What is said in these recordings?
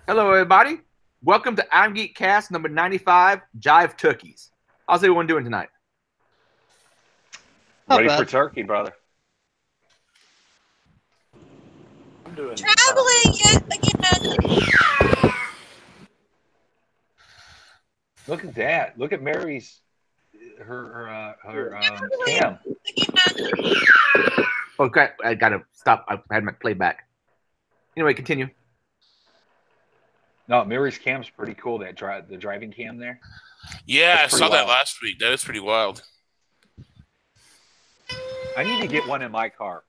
Hello, everybody. Welcome to Irongeek Cast number 95, Jive Turkeys. How's everyone doing tonight? Ready for turkey, brother. I'm doing traveling yet again. Look at that. Look at Mary's her cam. Okay, I gotta stop. I had my playback. Anyway, continue. No, Mary's cam's pretty cool. The driving cam there. Yeah, I saw that wild. last week. That is pretty wild. I need to get one in my car.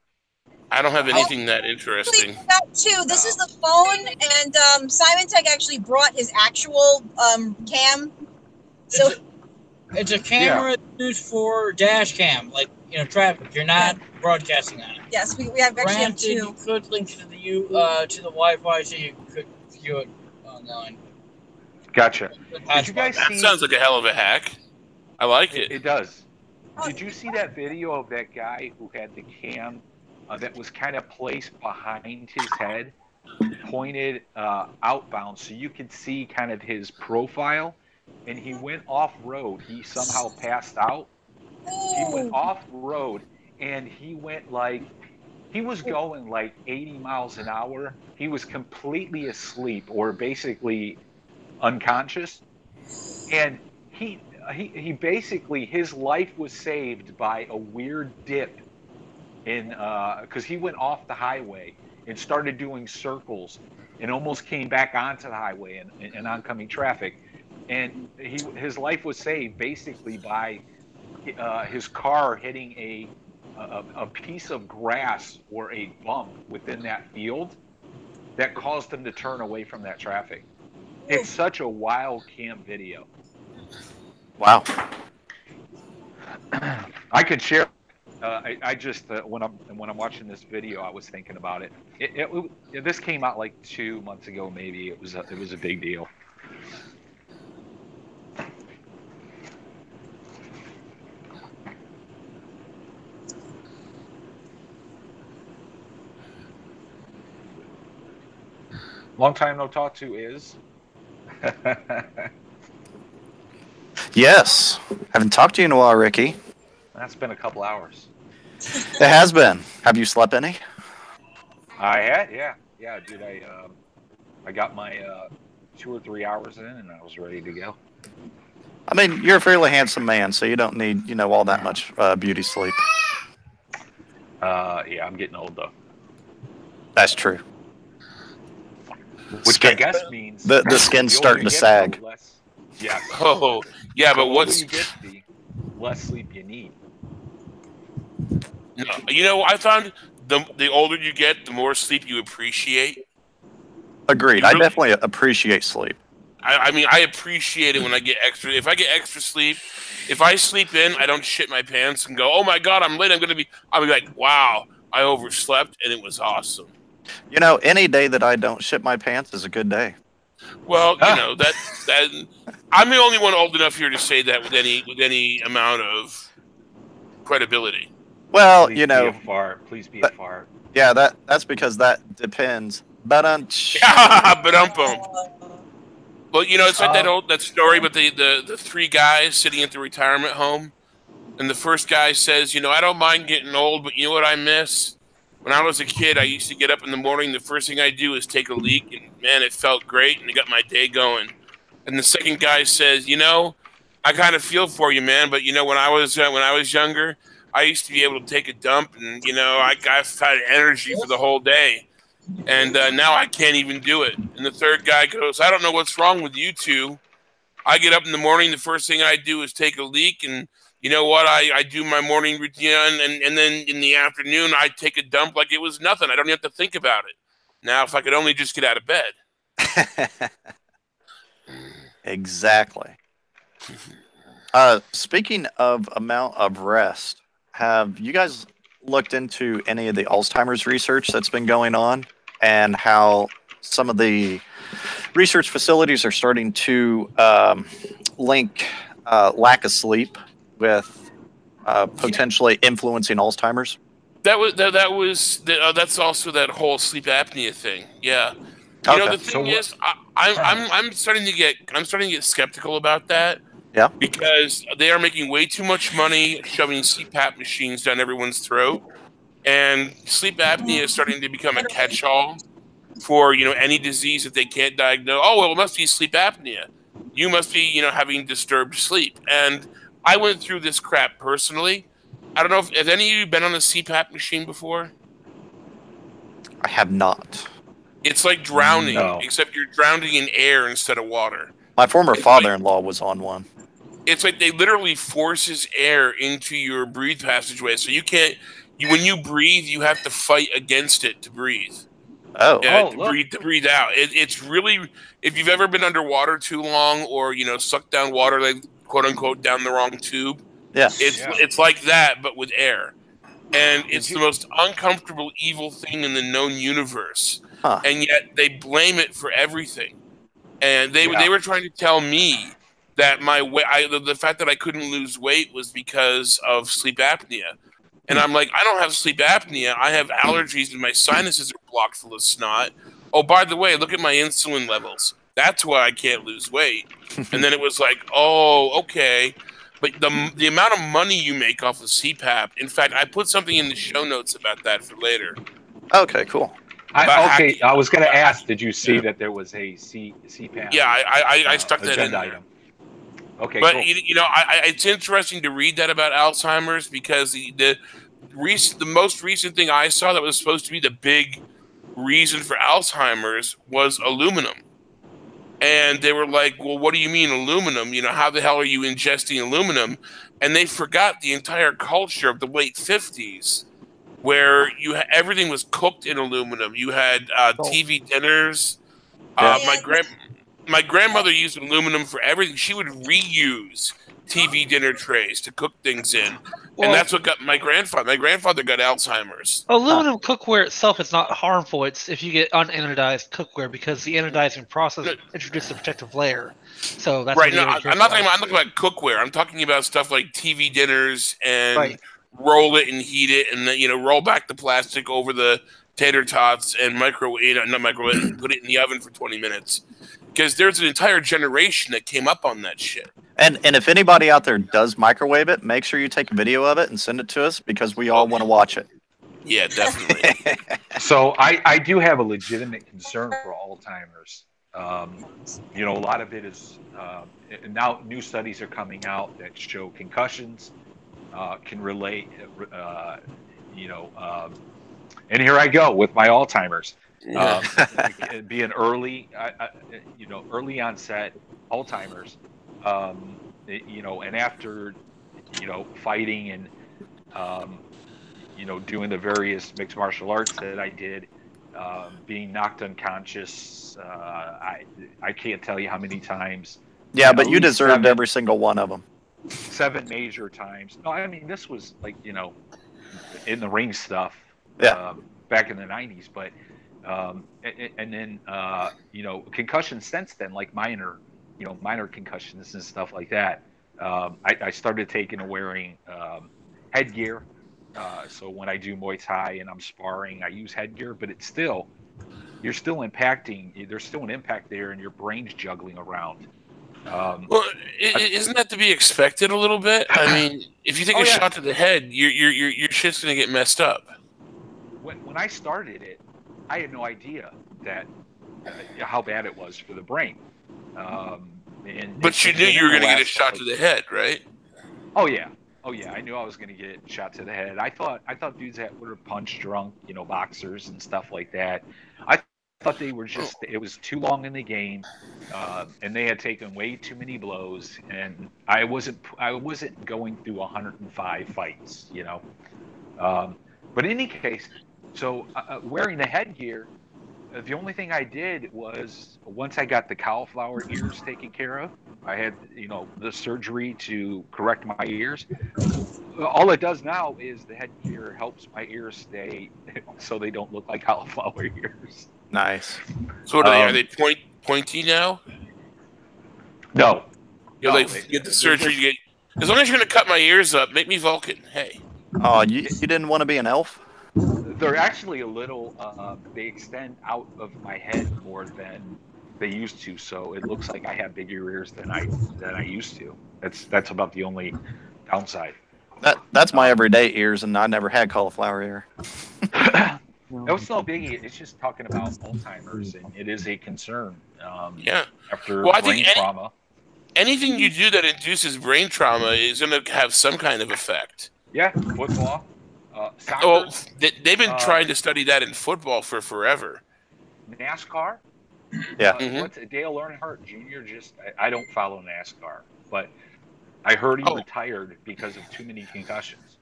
I don't have anything that interesting. That too. This is the phone, and Simon Tech actually brought his actual cam. So it's a camera used for dash cam, like traffic. You're not broadcasting on it. Yes, we have actually have two. You could link to the Wi-Fi so you could view it online. Gotcha. Did you guys see? That sounds like a hell of a hack. I like it. It does. Did you see that video of that guy who had the cam that was kind of placed behind his head, pointed outbound, so you could see kind of his profile? And he went off-road. He somehow passed out. He went off-road, and he went he was going like 80 miles an hour. He was completely asleep or basically unconscious. And he basically, his life was saved by a weird dip in, because he went off the highway and started doing circles and almost came back onto the highway and oncoming traffic. And his life was saved basically by his car hitting a piece of grass or a bump within that field that caused him to turn away from that traffic. It's such a wild cam video. Wow. I could share. I just when I'm watching this video, I was thinking about it. This came out like 2 months ago, maybe. It was a big deal. Long time no talk to is. Yes. Haven't talked to you in a while, Ricky. That's been a couple hours. It has been. Have you slept any? I had, yeah, dude. I got my 2 or 3 hours in, and I was ready to go. I mean, you're a fairly handsome man, so you don't need all that much beauty sleep. Yeah, I'm getting old though. That's true. Which I guess means the skin's starting to sag. Yeah. Oh, yeah, but what's you get, the less sleep you need. I found the older you get, the more sleep you appreciate. Agreed. I definitely appreciate sleep. I mean, I appreciate it when I get extra. If I get extra sleep, if I sleep in, I don't shit my pants and go, "Oh my God, I'm late. I'll be like, wow, I overslept and it was awesome." Any day that I don't shit my pants is a good day. Well, that I'm the only one old enough here to say that with any amount of credibility. Well, Please be a fart. Please be a fart. Yeah, that's because that depends. Yeah, Well, it's like that story about the 3 guys sitting at the retirement home, and the first guy says, I don't mind getting old, but you know what I miss? When I was a kid, I used to get up in the morning. The first thing I do is take a leak, and man, it felt great, and it got my day going. And the second guy says, I kind of feel for you, man, but when I was younger, I used to be able to take a dump, and I had energy for the whole day, and now I can't even do it. And the third guy goes, I don't know what's wrong with you two. I get up in the morning, the first thing I do is take a leak, and you know what? I do my morning routine, and then in the afternoon, I take a dump like it was nothing. I don't have to think about it. Now, if I could only just get out of bed. Exactly. Speaking of amount of rest, have you guys looked into any of the Alzheimer's research that's been going on and how some of the research facilities are starting to link lack of sleep with potentially influencing Alzheimer's? That's also that whole sleep apnea thing. Yeah. You know, the thing is, I'm starting to get skeptical about that. Yeah. Because they are making way too much money shoving CPAP machines down everyone's throat, and sleep apnea is starting to become a catch-all for, you know, any disease that they can't diagnose. Oh, well, it must be sleep apnea. You must be, you know, having disturbed sleep. And I went through this crap personally. I don't know if have any of you been on a CPAP machine before? I have not. It's like drowning, No. except you're drowning in air instead of water. My former father-in-law was on one. It's like they literally forces air into your breathe passageway, so you can't. When you breathe, you have to fight against it to breathe. To breathe out. It's really, if you've ever been underwater too long, or, you know, sucked down water, like quote unquote down the wrong tube. Yeah. It's like that, but with air, and it's the most uncomfortable, evil thing in the known universe. Huh. And yet they blame it for everything. And they were trying to tell me that the fact that I couldn't lose weight was because of sleep apnea. And I'm like, I don't have sleep apnea. I have allergies and my sinuses are blocked full of snot. Oh, by the way, look at my insulin levels. That's why I can't lose weight. And then it was like, oh, okay. But the amount of money you make off of CPAP, in fact, I put something in the show notes about that for later. Okay, cool. I was going to ask, did you see that there was a CPAP? Yeah, I stuck that in agenda there. item. Okay, but cool. You know, it's interesting to read that about Alzheimer's, because the most recent thing I saw that was supposed to be the big reason for Alzheimer's was aluminum. And they were like, well, what do you mean aluminum? You know, how the hell are you ingesting aluminum? And they forgot the entire culture of the late 50s, where everything was cooked in aluminum. You had TV dinners. My grandmother used aluminum for everything. She would reuse TV dinner trays to cook things in. And that's what got my grandfather. My grandfather got Alzheimer's. Aluminum cookware itself is not harmful. It's if you get unanodized cookware, because the anodizing process introduces a protective layer. So that's right. No, I'm not talking about cookware. I'm talking about stuff like TV dinners and roll it and heat it, and then, you know, roll back the plastic over the tater tots and not microwave, and put it in the oven for 20 minutes. Because there's an entire generation that came up on that shit. And if anybody out there does microwave it, make sure you take a video of it and send it to us, because we all want to watch it. Yeah, definitely. So I do have a legitimate concern for Alzheimer's. You know, a lot of it is now new studies are coming out that show concussions can relate. And here I go with my Alzheimer's. Being early, early onset Alzheimer's, and after, fighting and, doing the various mixed martial arts that I did, being knocked unconscious, I can't tell you how many times. Yeah, but you deserved every single one of them. 7 major times. No, I mean, this was like, in the ring stuff back in the 90s, but and then concussions since then, like minor concussions and stuff like that. I started wearing headgear. So when I do Muay Thai and I'm sparring, I use headgear, but you're still impacting. There's still an impact there, and your brain's juggling around. Well, isn't that to be expected a little bit? I mean, if you take a shot to the head, your shit's gonna get messed up. When I started it, I had no idea that how bad it was for the brain. But you knew you were going to get a shot to the head, right? Oh yeah. I knew I was going to get shot to the head. I thought dudes that were punch drunk, boxers and stuff like that. I thought they were just. It was too long in the game, and they had taken way too many blows. And I wasn't going through 105 fights, But in any case. So wearing the headgear, the only thing I did was, once I got the cauliflower ears taken care of, I had, the surgery to correct my ears. All it does now is the headgear helps my ears stay so they don't look like cauliflower ears. Nice. So what are they pointy now? No. You get the surgery. As long as you're going to cut my ears up, make me Vulcan. Hey. Oh, you didn't want to be an elf? They're actually a little. They extend out of my head more than they used to, so it looks like I have bigger ears than I used to. That's about the only downside. That's my everyday ears, and I never had cauliflower ear. No, it's no biggie. It's just talking about Alzheimer's, and it is a concern. Yeah. After Well, I brain think trauma. anything you do that induces brain trauma is going to have some kind of effect. Yeah, football. Soccer. Well, they've been trying to study that in football for forever. NASCAR. Yeah. What's Dale Earnhardt Jr. Just I don't follow NASCAR, but I heard he retired because of too many concussions.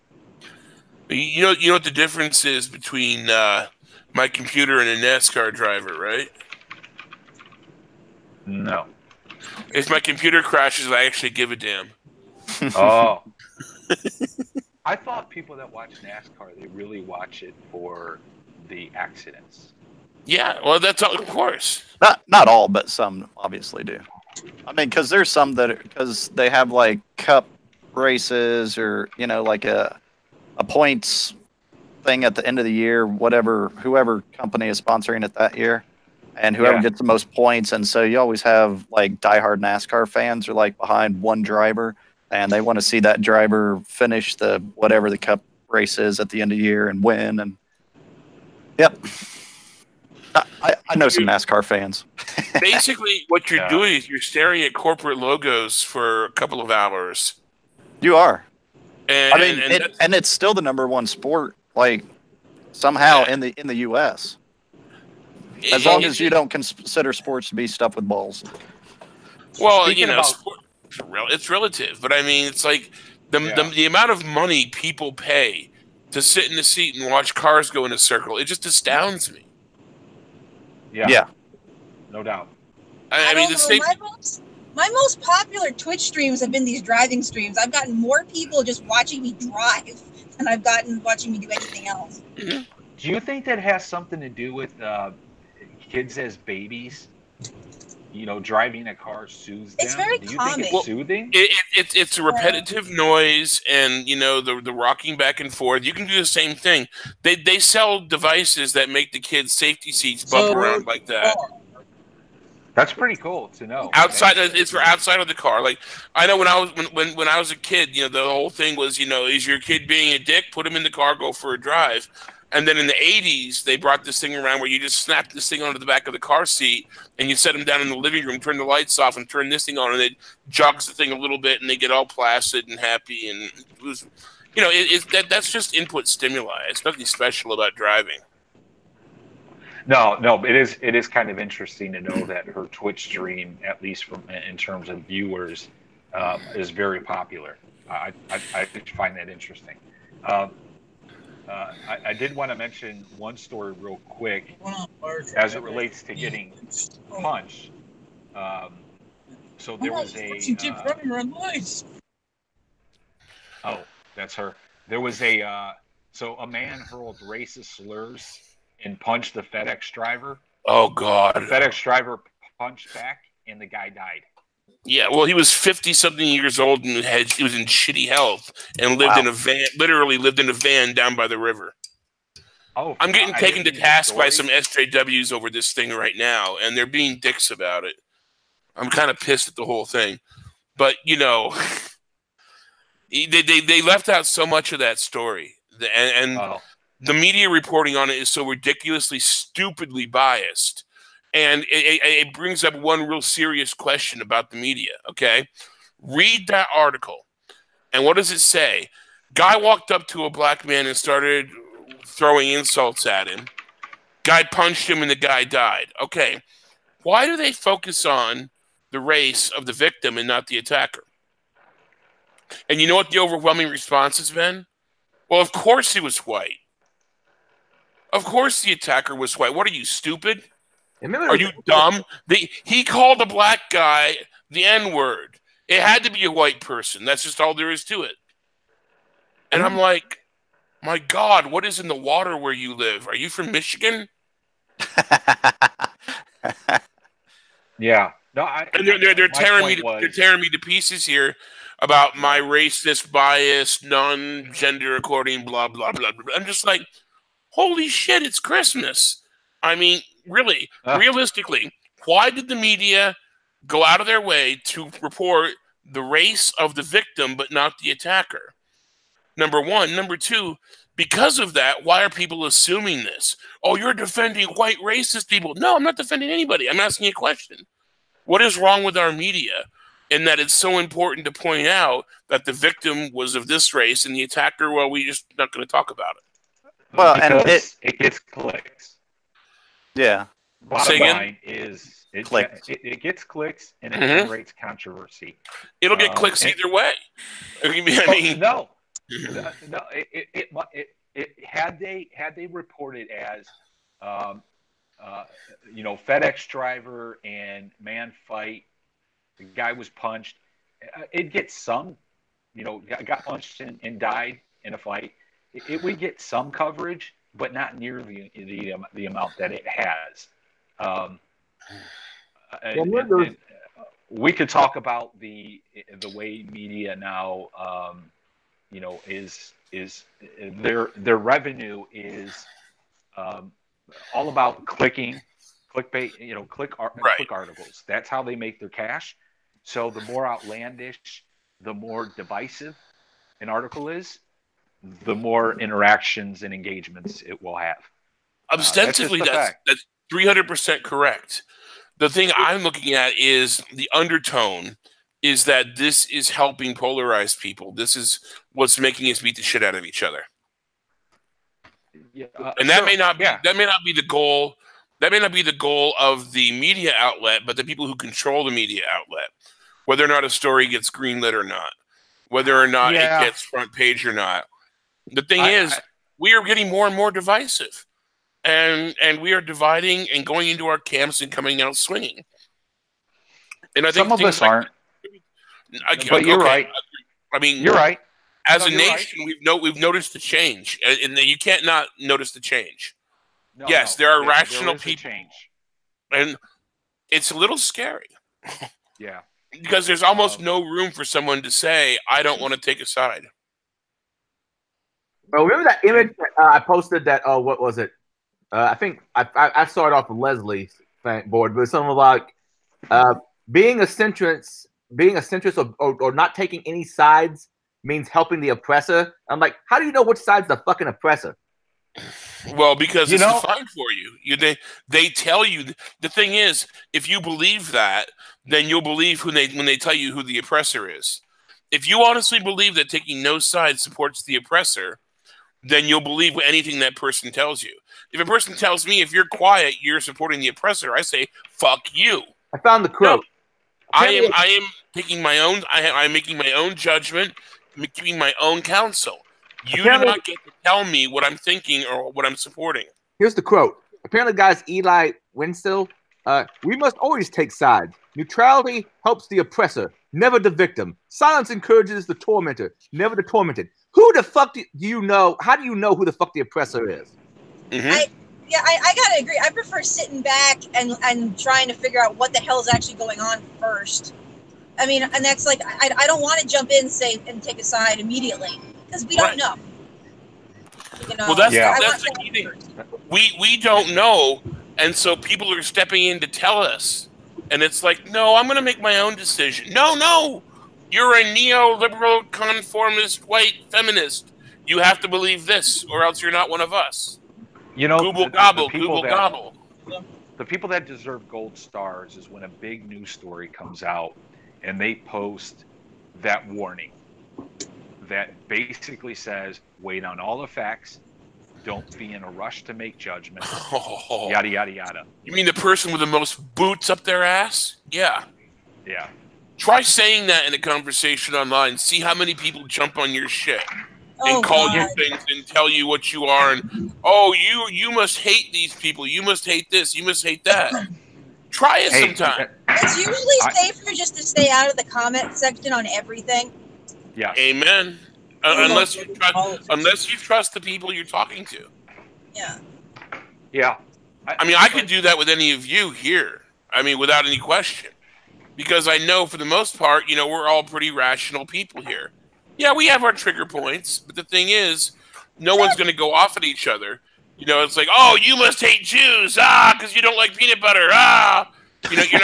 You know what the difference is between my computer and a NASCAR driver, right? No. If my computer crashes, I actually give a damn. Oh. I thought people that watch NASCAR, they really watch it for the accidents. Yeah, well, that's all, of course. Not all, but some obviously do. I mean, because there's some that because they have like cup races or like a points thing at the end of the year, whoever company is sponsoring it that year, and whoever gets the most points, and so you always have like diehard NASCAR fans are like behind one driver, and they want to see that driver finish the whatever the cup race is at the end of the year and win. And yep. I know some NASCAR fans. Basically, what you're doing is you're staring at corporate logos for a couple of hours. You are. And, I mean, and it's still the #1 sport, like somehow in the U.S. As long as you don't consider sports to be stuff with balls. Well, sport, it's relative, but I mean, it's like the amount of money people pay to sit in the seat and watch cars go in a circle. It just astounds me. Yeah. No doubt. I mean, my most popular Twitch streams have been these driving streams. I've gotten more people just watching me drive than I've gotten watching me do anything else. Do you think that has something to do with kids as babies? Driving a car soothes them. It's very do you common. think it's soothing? It's a repetitive noise, and the rocking back and forth. You can do the same thing. They sell devices that make the kids' safety seats bump around like that. That's pretty cool to know. It's for outside of the car. Like I know when I was a kid, the whole thing was, is your kid being a dick? Put him in the car, go for a drive. And then in the 80s, they brought this thing around where you just snap this thing onto the back of the car seat and you set them down in the living room, turn the lights off, and turn this thing on, and it jogs the thing a little bit, and they get all placid and happy. And it was, that's just input stimuli. It's nothing special about driving. No, it is kind of interesting to know that her Twitch stream, at least in terms of viewers, is very popular. I find that interesting. I did want to mention one story real quick as it relates to getting punched. So there was oh, that's her. There was so a man hurled racist slurs and punched the FedEx driver. Oh, God. The FedEx driver punched back, and the guy died. Yeah, well, he was 50-something years old and he was in shitty health and lived in a van, literally lived in a van down by the river. Oh, I'm getting taken to task by some SJWs over this thing right now, and they're being dicks about it. I'm kind of pissed at the whole thing. But, they left out so much of that story. And the media reporting on it is so ridiculously, stupidly biased. And it brings up one real serious question about the media, okay? Read that article. And what does it say? Guy walked up to a black man and started throwing insults at him. Guy punched him and the guy died. Okay. Why do they focus on the race of the victim and not the attacker? And you know what the overwhelming response has been? Well, of course he was white. Of course the attacker was white. What are you, stupid? Are you dumb? He called a black guy the N-word. It had to be a white person. That's just all there is to it. And I'm like, my God, what is in the water where you live? Are you from Michigan? Yeah. No, they're tearing me to pieces here about my racist bias, non-gender according, blah, blah, blah, blah. I'm just like, Holy shit, it's Christmas. I mean, really, realistically, why did the media go out of their way to report the race of the victim but not the attacker? Number one. Number two, because of that, why are people assuming this? Oh, you're defending white racist people. No, I'm not defending anybody. I'm asking a question. What is wrong with our media in that it's so important to point out that the victim was of this race and the attacker, well, we just not going to talk about it? Well, Because and it gets clicks. yeah, Bottom line is Clicks. it gets clicks and it generates controversy. It'll get clicks either way. I mean, no. Had they reported as FedEx driver and man fight, the guy was punched, it gets some, got punched and died in a fight. It would get some coverage, but not near the amount that it has. And we could talk about the way media now, is their revenue is all about clickbait, click articles. That's how they make their cash. So the more outlandish, the more divisive an article is, the more interactions and engagements it will have. Ostensibly, that's 300% correct. The thing I'm looking at is the undertone is that this is helping polarize people. This is what's making us beat the shit out of each other. Yeah, and that may not be the goal. That may not be the goal of the media outlet, but the people who control the media outlet, whether or not a story gets greenlit or not, whether or not it gets front page or not. The thing is, we are getting more and more divisive, and we are dividing and going into our camps and coming out swinging. And I think some of us aren't. But you're right. I mean, you're right. As a nation, we've noticed the change, and you can't not notice the change. Yes, there are rational people, and it's a little scary. Yeah, because there's almost no room for someone to say, "I don't want to take a side." Bro, remember that image I posted? That what was it? I think I saw it off of Leslie's board, but something like being a centrist or not taking any sides means helping the oppressor. I'm like, how do you know which side's the fucking oppressor? Well, because it's defined for you. They tell you. The thing is, if you believe that, then you'll believe when they tell you who the oppressor is. If you honestly believe that taking no side supports the oppressor, then you'll believe anything that person tells you. If a person tells me, if you're quiet, you're supporting the oppressor, I say, fuck you. I found the quote. No, I am taking my own. I'm making my own judgment, giving my own counsel. You do not get to tell me what I'm thinking or what I'm supporting. Here's the quote. Apparently, guys, Eli Winslow, we must always take sides. Neutrality helps the oppressor, never the victim. Silence encourages the tormentor, never the tormented. Who the fuck do you know? How do you know who the fuck the oppressor is? Mm-hmm. I gotta agree. I prefer sitting back and trying to figure out what the hell is actually going on first. I mean, and that's like, I don't want to jump in and take a side immediately because we don't know. Well, that's the key thing. We don't know, and so people are stepping in to tell us, and it's like, no, I'm going to make my own decision. No, you're a neoliberal, conformist, white feminist. You have to believe this, or else you're not one of us. Google gobble. The people that deserve gold stars is when a big news story comes out, and they post that warning that basically says, wait on all the facts, don't be in a rush to make judgments, yada, yada, yada. You mean the person with the most boots up their ass? Yeah. Yeah. Try saying that in a conversation online. See how many people jump on your shit and call you things and tell you what you are. And, you must hate these people. You must hate this. You must hate that. Try it sometime. It's usually safer just to stay out of the comment section on everything. Yeah. Amen. Unless you trust the people you're talking to. Yeah. Yeah. I could do that with any of you here. I mean, without any question. Because I know for the most part, we're all pretty rational people here. Yeah, we have our trigger points, but the thing is, no one's going to go off at each other. You know, it's like, oh, you must hate Jews, because you don't like peanut butter, You know, you're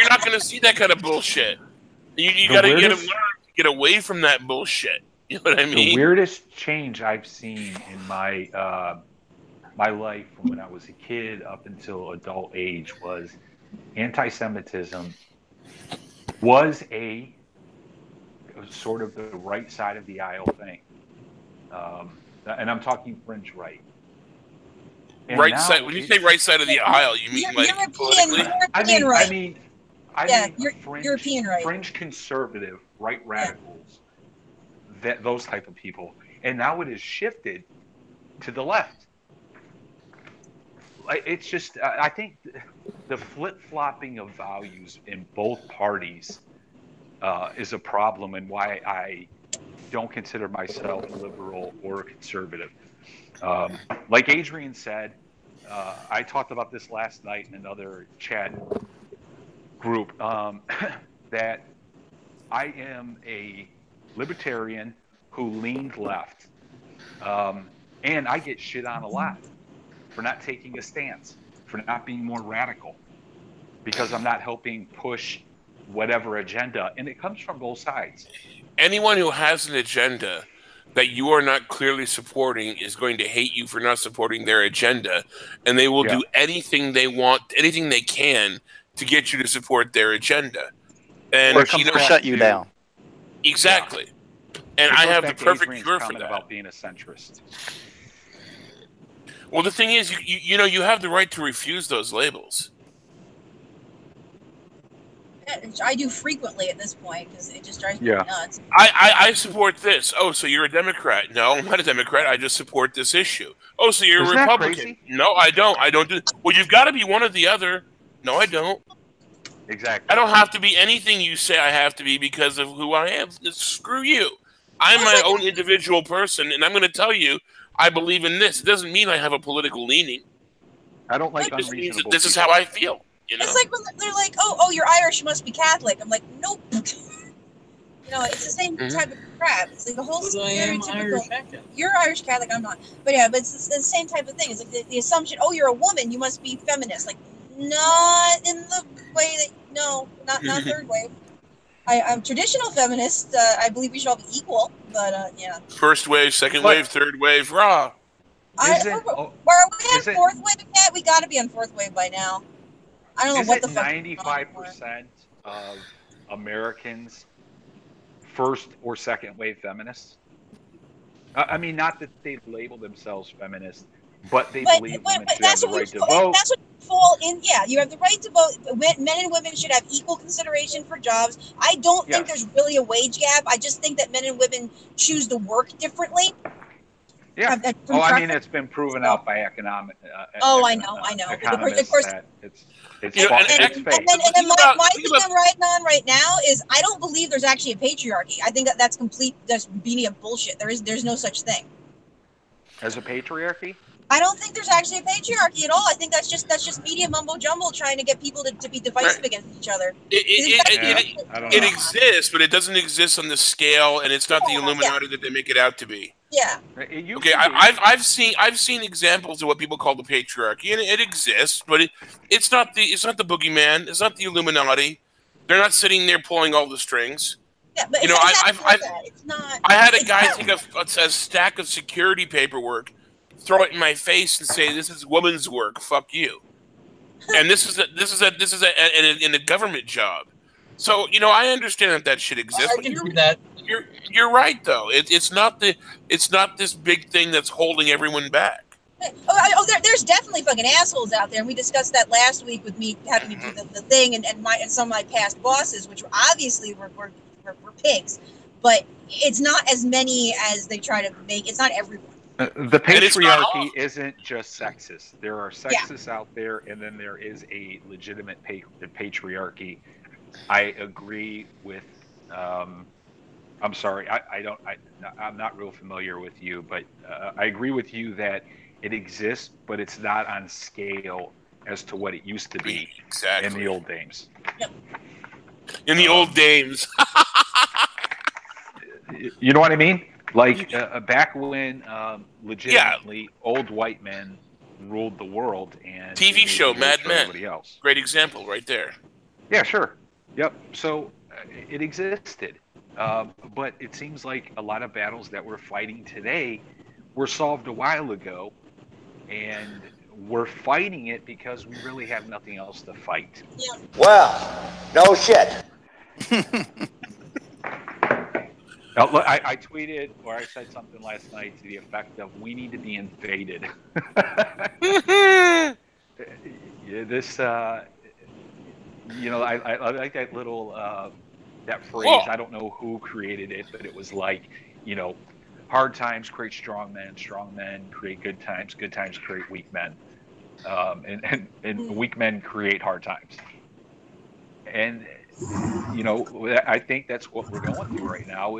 not going to see that kind of bullshit. You got to learn to get away from that bullshit. You know what I mean? The weirdest change I've seen in my my life from when I was a kid up until adult age was anti-Semitism was a sort of the right side of the aisle thing. And I'm talking fringe right. And right side. When you say right side of the aisle, you mean like politically? European right. I mean European right. Fringe conservative, right radicals, those type of people. And now it has shifted to the left. It's just, I think the flip-flopping of values in both parties is a problem, and why I don't consider myself liberal or conservative. Like Adrian said, I talked about this last night in another chat group, that I am a libertarian who leaned left. And I get shit on a lot for not taking a stance, for not being more radical, because I'm not helping push whatever agenda. And it comes from both sides. Anyone who has an agenda that you are not clearly supporting is going to hate you for not supporting their agenda, and they will do anything they want, anything they can to get you to support their agenda. And or shut you down. Exactly. Yeah. And I have the perfect cure for that. About being a centrist. Well, the thing is, you know, you have the right to refuse those labels. I do frequently at this point because it just drives me nuts. I support this. Oh, so you're a Democrat? No, I'm not a Democrat. I just support this issue. Oh, so you're a Republican? No, I don't. I don't do. Well, you've got to be one or the other. No, I don't. Exactly. I don't have to be anything you say I have to be because of who I am. Screw you. I'm my own individual person, and I'm going to tell you I believe in this. It doesn't mean I have a political leaning. I don't like it just means that unreasonable this is how I feel. You know? It's like when they're like, oh, you're Irish, you must be Catholic. I'm like, nope. You know, it's the same type of crap. It's like the whole stereotypical. You're Irish Catholic, I'm not. But yeah, but it's the same type of thing. It's like the assumption, oh, you're a woman, you must be feminist. Like, not in the way that, no, not third wave. I'm traditional feminist. I believe we should all be equal, but yeah. First wave, second wave, third wave, raw. Are we on fourth wave yet? We got to be on fourth wave by now. I don't know what the fuck. 95% of Americans first or second wave feminists? I mean, not that they label themselves feminists, but they believe women should have the right to vote. That's what you fall in. Yeah, you have the right to vote. Men and women should have equal consideration for jobs. I don't think there's really a wage gap. I just think that men and women choose to work differently. Yeah. I mean, it's been proven out by economic. I know. Of course. It's fake. And then my thing I'm riding on right now is I don't believe there's actually a patriarchy. I think that's beanie of bullshit. There's no such thing. As a patriarchy? I don't think there's actually a patriarchy at all. I think that's just media mumbo jumbo trying to get people to be divisive against each other. It exists, but it doesn't exist on the scale, and it's not the Illuminati that they make it out to be. Yeah. Okay, I've seen examples of what people call the patriarchy, and it exists, but it's not the boogeyman. It's not the Illuminati. They're not sitting there pulling all the strings. Yeah, but you know, I had a guy take a stack of security paperwork, throw it in my face, and say, "This is woman's work. Fuck you." And this is in a government job. So you know, I understand that shit exists. You're right though. It's not this big thing that's holding everyone back. There's definitely fucking assholes out there, and we discussed that last week with me having to do the thing, and some of my past bosses, which obviously were pigs, but it's not as many as they try to make. It's not everyone. The patriarchy isn't just sexist. There are sexists out there, and then there is a legitimate patriarchy. I agree with. I'm sorry, I'm not real familiar with you, but I agree with you that it exists, but it's not on scale as to what it used to be in the old days. Yep. In the old dames. You know what I mean? Like back when legitimately old white men ruled the world, and they TV made show the rules Mad for Men. everybody else. Great example right there. Yeah, sure. Yep. So it existed, but it seems like a lot of battles that we're fighting today were solved a while ago, and we're fighting it because we really have nothing else to fight. Yeah. Well, no shit. Now, look, I tweeted or I said something last night to the effect of, "We need to be invaded." Yeah, this, I like that little that phrase. Whoa. I don't know who created it, but it was like, hard times create strong men create good times create weak men, and weak men create hard times. And I think that's what we're going through right now.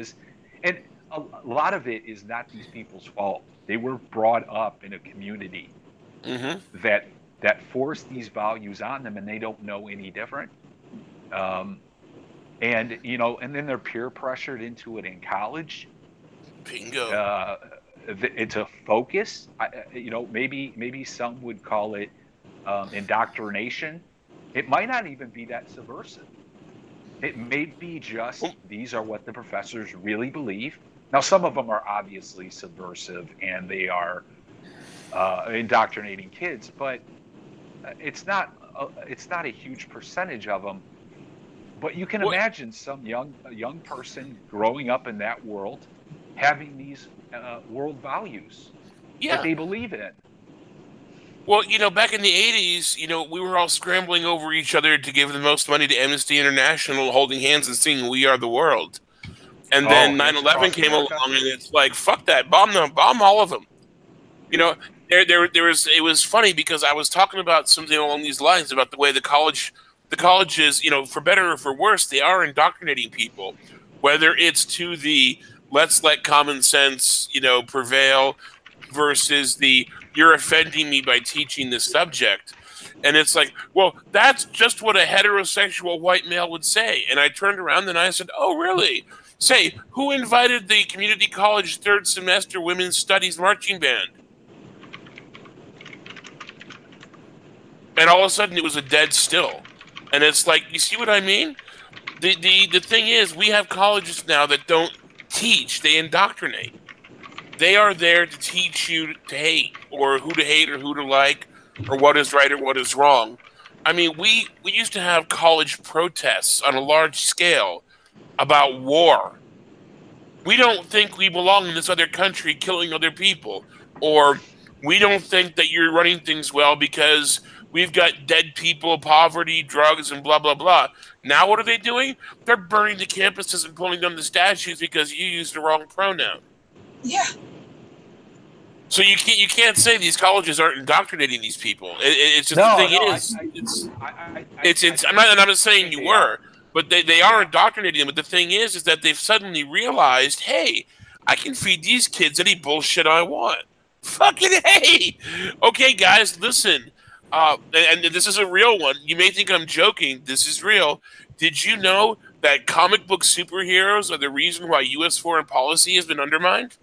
And a lot of it is not these people's fault. They were brought up in a community that forced these values on them, and they don't know any different. And then they're peer pressured into it in college. Bingo. It's a focus. Maybe some would call it indoctrination. It might not even be that subversive. It may be just these are what the professors really believe. Now, some of them are obviously subversive and they are indoctrinating kids, but it's not a huge percentage of them. But you can imagine some young person growing up in that world having these world values that they believe in. Well, back in the 80s, we were all scrambling over each other to give the most money to Amnesty International, holding hands and singing "We Are the World." And then 9/11 came along, and it's like, fuck that, bomb them, bomb all of them. It was funny because I was talking about something along these lines about the way the colleges, for better or for worse, they are indoctrinating people, whether it's to the let's let common sense, prevail versus the you're offending me by teaching this subject. And it's like, well, that's just what a heterosexual white male would say. And I turned around and I said, oh, really? Say, who invited the community college third semester women's studies marching band? And all of a sudden it was a dead still. And it's like, you see what I mean? The thing is, we have colleges now that don't teach, they indoctrinate. They are there to teach you to hate, or who to like, or what is right or what is wrong. I mean, we used to have college protests on a large scale about war. We don't think we belong in this other country killing other people, or we don't think that you're running things well because we've got dead people, poverty, drugs, and blah, blah, blah. Now what are they doing? They're burning the campuses and pulling down the statues because you used the wrong pronoun. Yeah. So you can't say these colleges aren't indoctrinating these people. It's just I'm not saying you were, but they are indoctrinating them. But the thing is that they've suddenly realized, hey, I can feed these kids any bullshit I want. Fucking hey! Okay, guys, listen. And this is a real one. You may think I'm joking. This is real. Did you know that comic book superheroes are the reason why U.S. foreign policy has been undermined?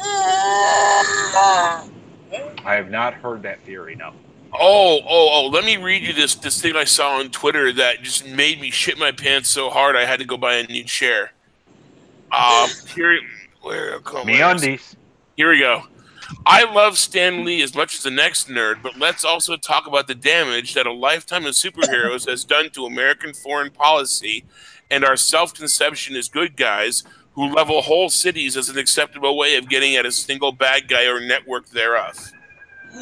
I have not heard that theory, no. Oh, let me read you this thing I saw on Twitter that just made me shit my pants so hard I had to go buy a new chair. Here we go. I love Stan Lee as much as the next nerd, but let's also talk about the damage that a lifetime of superheroes has done to American foreign policy and our self-conception as good guys who level whole cities as an acceptable way of getting at a single bad guy or network thereof. You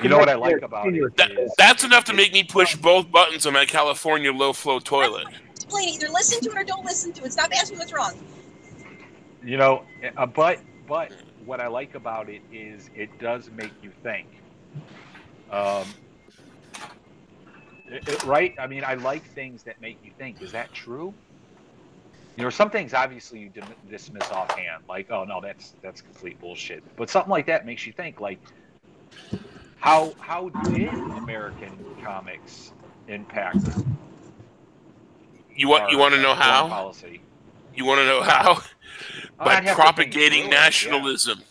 know what I like about it? That's enough to make me push both buttons on my California low-flow toilet. Either listen to it or don't listen to it. Stop asking what's wrong. But what I like about it is it does make you think. Right? I mean, I like things that make you think. Is that true? Some things obviously you dismiss offhand, like, oh no, that's complete bullshit. But something like that makes you think, like, how did American comics impact You want to know how? Policy. You want to know how? By I'd have to think propagating through it, nationalism.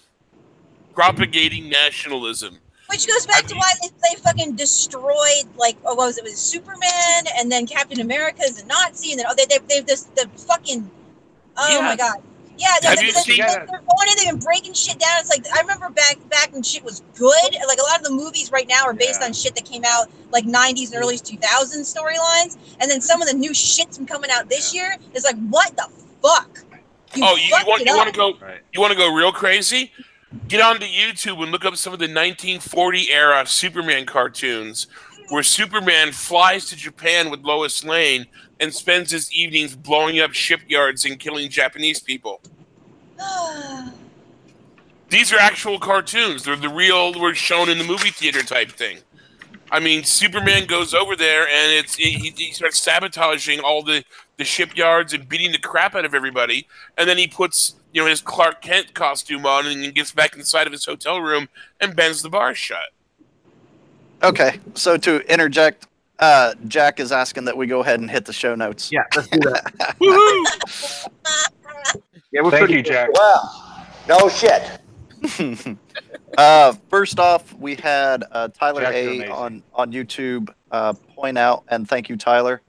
Propagating nationalism. Which goes back to why they fucking destroyed, like, what was it? Was Superman, and then Captain America is a Nazi, and then they've this the fucking, my god, yeah, they're going in, they've been breaking shit down. It's like I remember back when shit was good. Like a lot of the movies right now are based on shit that came out like 90s and early 2000s storylines, and then some of the new shit's been coming out this year. It's like, what the fuck? You want to go real crazy? Get onto YouTube and look up some of the 1940 era Superman cartoons where Superman flies to Japan with Lois Lane and spends his evenings blowing up shipyards and killing Japanese people. These are actual cartoons. They're the real, were shown in the movie theater type thing. I mean, Superman goes over there and he starts sabotaging all the shipyards and beating the crap out of everybody. And then he puts, his Clark Kent costume on and then gets back inside of his hotel room and bends the bars shut. Okay, so to interject, Jack is asking that we go ahead and hit the show notes. Yeah, let's do that. Woohoo! Yeah, Thank you, Jack. Well, no shit. First off, we had Tyler Jack, A on YouTube point out, and thank you, Tyler.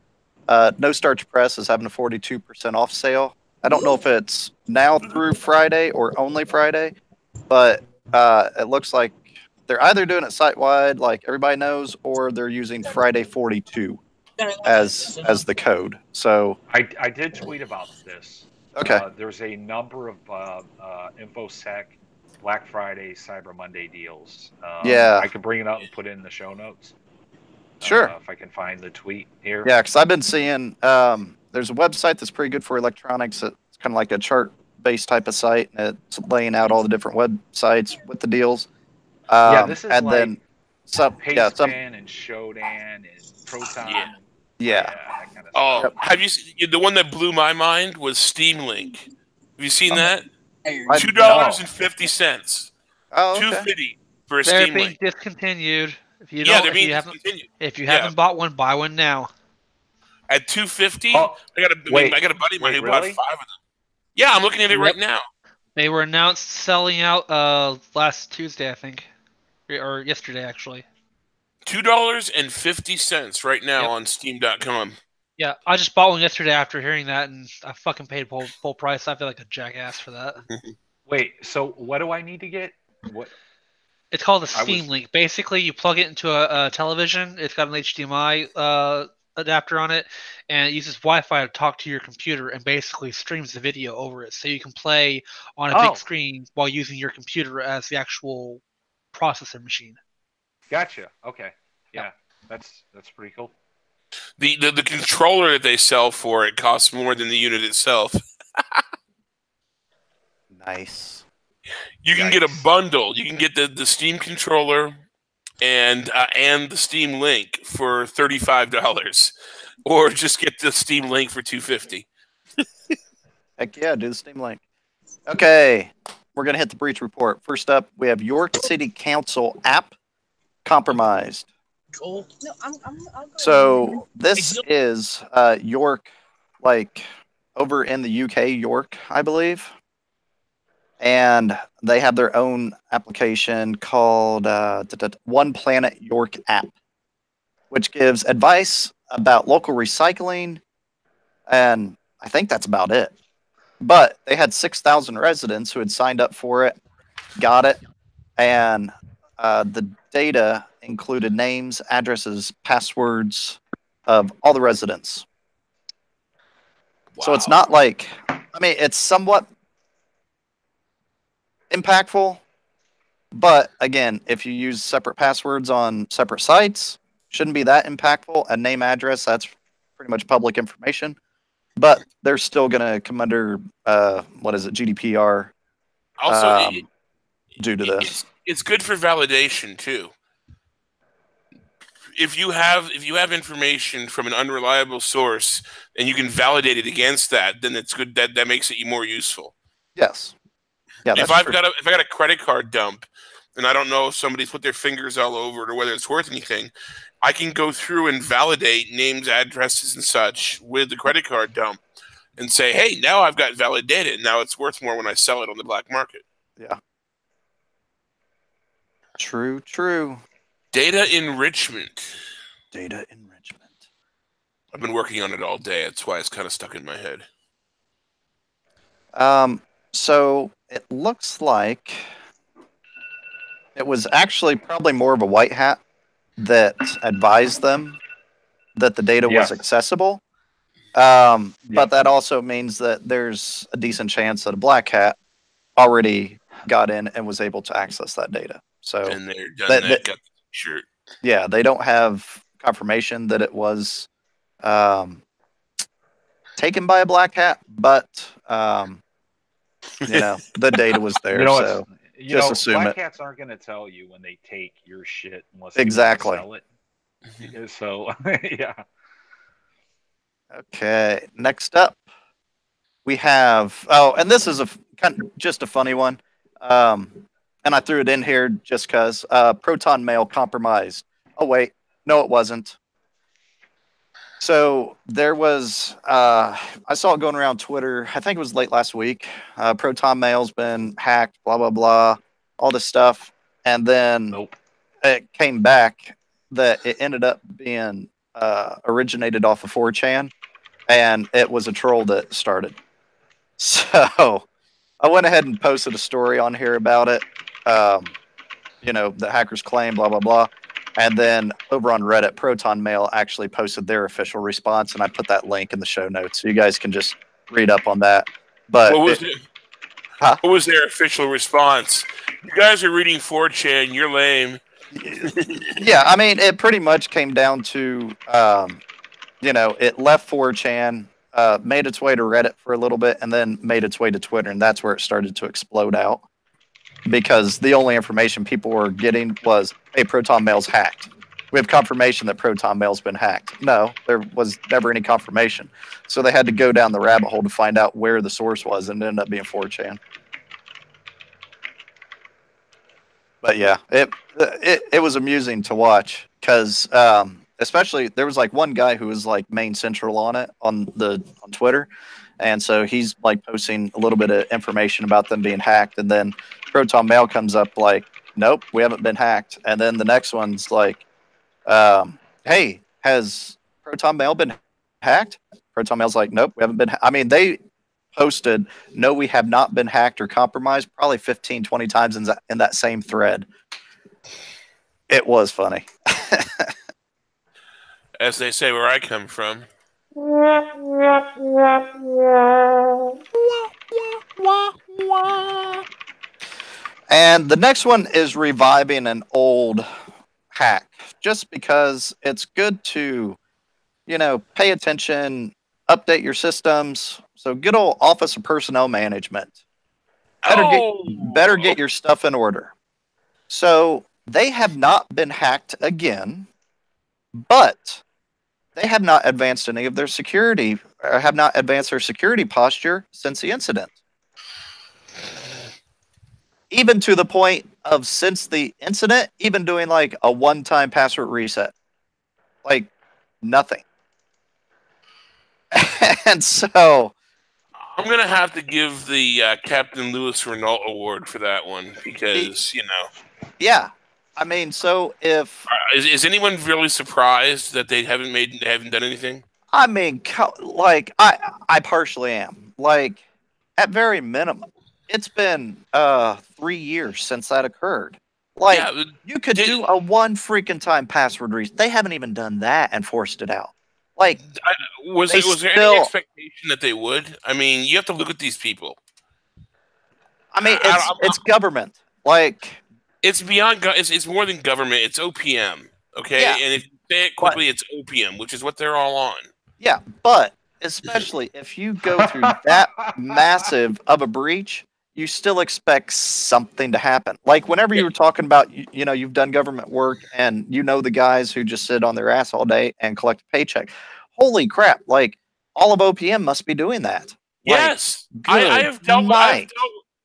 No Starch Press is having a 42% off sale. I don't know if it's now through Friday or only Friday, but it looks like they're either doing it site-wide, like everybody knows, or they're using Friday 42 as the code. So I did tweet about this. Okay. There's a number of InfoSec Black Friday, Cyber Monday deals. Yeah. I could bring it up and put it in the show notes. Sure. If I can find the tweet here. Yeah, because I've been seeing there's a website that's pretty good for electronics. It's kind of like a chart-based type of site, and it's laying out all the different websites with the deals. This is and like then some and Shodan and Proton. Yeah. That kind of stuff. Have you seen, the one that blew my mind was Steam Link? Have you seen that? $2.50. Oh, okay. $2.50 for a They're Steam being Link. discontinued. If you they're being discontinued. If you haven't bought one, buy one now. At $2.50, I got a buddy of mine who bought 5 of them. Yeah, I'm looking at it right now. They were announced selling out last Tuesday, I think, or yesterday actually. $2.50 right now on Steam.com. Yeah, I just bought one yesterday after hearing that, and I fucking paid full price. I feel like a jackass for that. Wait, so what do I need to get? What? It's called a Steam Link. Basically, you plug it into a television. It's got an HDMI adapter on it, and it uses Wi-Fi to talk to your computer and basically streams the video over it. So you can play on a big screen while using your computer as the actual processor machine. Gotcha. Okay. Yeah, that's pretty cool. The controller that they sell for it costs more than the unit itself. Nice. You can get a bundle. You can get the Steam controller and the Steam Link for $35, or just get the Steam Link for $2.50. Heck yeah, do the Steam Link. Okay, we're gonna hit the breach report. First up, we have York City Council app compromised. Cool. No, I'll go So this is York, like over in the UK, York, I believe. And they have their own application called One Planet York app, which gives advice about local recycling. And I think that's about it. But they had 6,000 residents who had signed up for it, got it. And the data included names, addresses, passwords of all the residents. Wow. So it's not like, I mean, it's somewhat impactful, but again, if you use separate passwords on separate sites, shouldn't be that impactful. A name, address, that's pretty much public information, but they're still going to come under GDPR also due to this. It's good for validation too. If you have information from an unreliable source and you can validate it against that, then it's good. That makes it more useful. Yes. Yeah, if I got a credit card dump and I don't know if somebody's put their fingers all over it or whether it's worth anything, I can go through and validate names, addresses, and such with the credit card dump and say, hey, now I've got valid data, and now it's worth more when I sell it on the black market. Yeah. True. Data enrichment. Data enrichment. I've been working on it all day. That's why it's kind of stuck in my head. So it looks like it was actually probably more of a white hat that advised them that the data was accessible. But that also means that there's a decent chance that a black hat already got in and was able to access that data. So and they're done got the shirt. Yeah, they don't have confirmation that it was taken by a black hat, but the data was there. So just assume black it. hats aren't going to tell you when they take your shit unless Exactly. they want to sell it. So yeah. Okay, next up we have and this is just a funny one, and I threw it in here just because Proton Mail compromised. Oh wait, no, it wasn't. So there was I saw it going around Twitter. I think it was late last week. Proton Mail's been hacked, blah blah blah, all this stuff, and then it came back that it ended up being originated off of 4chan. And it was a troll that started. So I went ahead and posted a story on here about it. The hackers claim, blah, blah, blah. And then over on Reddit, Proton Mail actually posted their official response. And I put that link in the show notes. So you guys can just read up on that. But what was their official response? You guys are reading 4chan. You're lame. Yeah, I mean, it pretty much came down to... it left 4chan, made its way to Reddit for a little bit, and then made its way to Twitter, and that's where it started to explode out. Because the only information people were getting was, hey, Proton Mail's hacked. We have confirmation that Proton Mail's been hacked. No, there was never any confirmation. So they had to go down the rabbit hole to find out where the source was, and it ended up being 4chan. But yeah, it was amusing to watch, because... especially, there was like one guy who was like main central on it on Twitter, and so he's like posting a little bit of information about them being hacked, and then Proton Mail comes up like, nope, we haven't been hacked, and then the next one's like, hey, has Proton Mail been hacked? Proton Mail's like, nope, we haven't been. I mean, they posted, no, we have not been hacked or compromised, probably 15, 20 times in that same thread. It was funny. As they say where I come from. And the next one is reviving an old hack, just because it's good to, pay attention, update your systems. So good old Office of Personnel Management. Better get your stuff in order. So they have not been hacked again, but they have not advanced any of their security, or have not advanced their security posture since the incident. Even to the point of, since the incident, even doing like a one-time password reset. Like, nothing. And so... I'm going to have to give the Captain Louis Renault Award for that one, because, Yeah. I mean, so if... Is anyone really surprised that they haven't done anything? I mean, like, I partially am. Like, at very minimum, it's been 3 years since that occurred. Like, you could do a one freaking time password reset. They haven't even done that and forced it out. Like, was there any expectation that they would? I mean, you have to look at these people. I mean, it's government. Like... It's beyond. It's more than government. It's OPM. Okay, yeah, and if you say it quickly, it's OPM, which is what they're all on. Yeah, but especially if you go through that massive of a breach, you still expect something to happen. Like whenever you were talking about, you've done government work, and the guys who just sit on their ass all day and collect a paycheck. Holy crap! Like all of OPM must be doing that. Yes, I have dealt with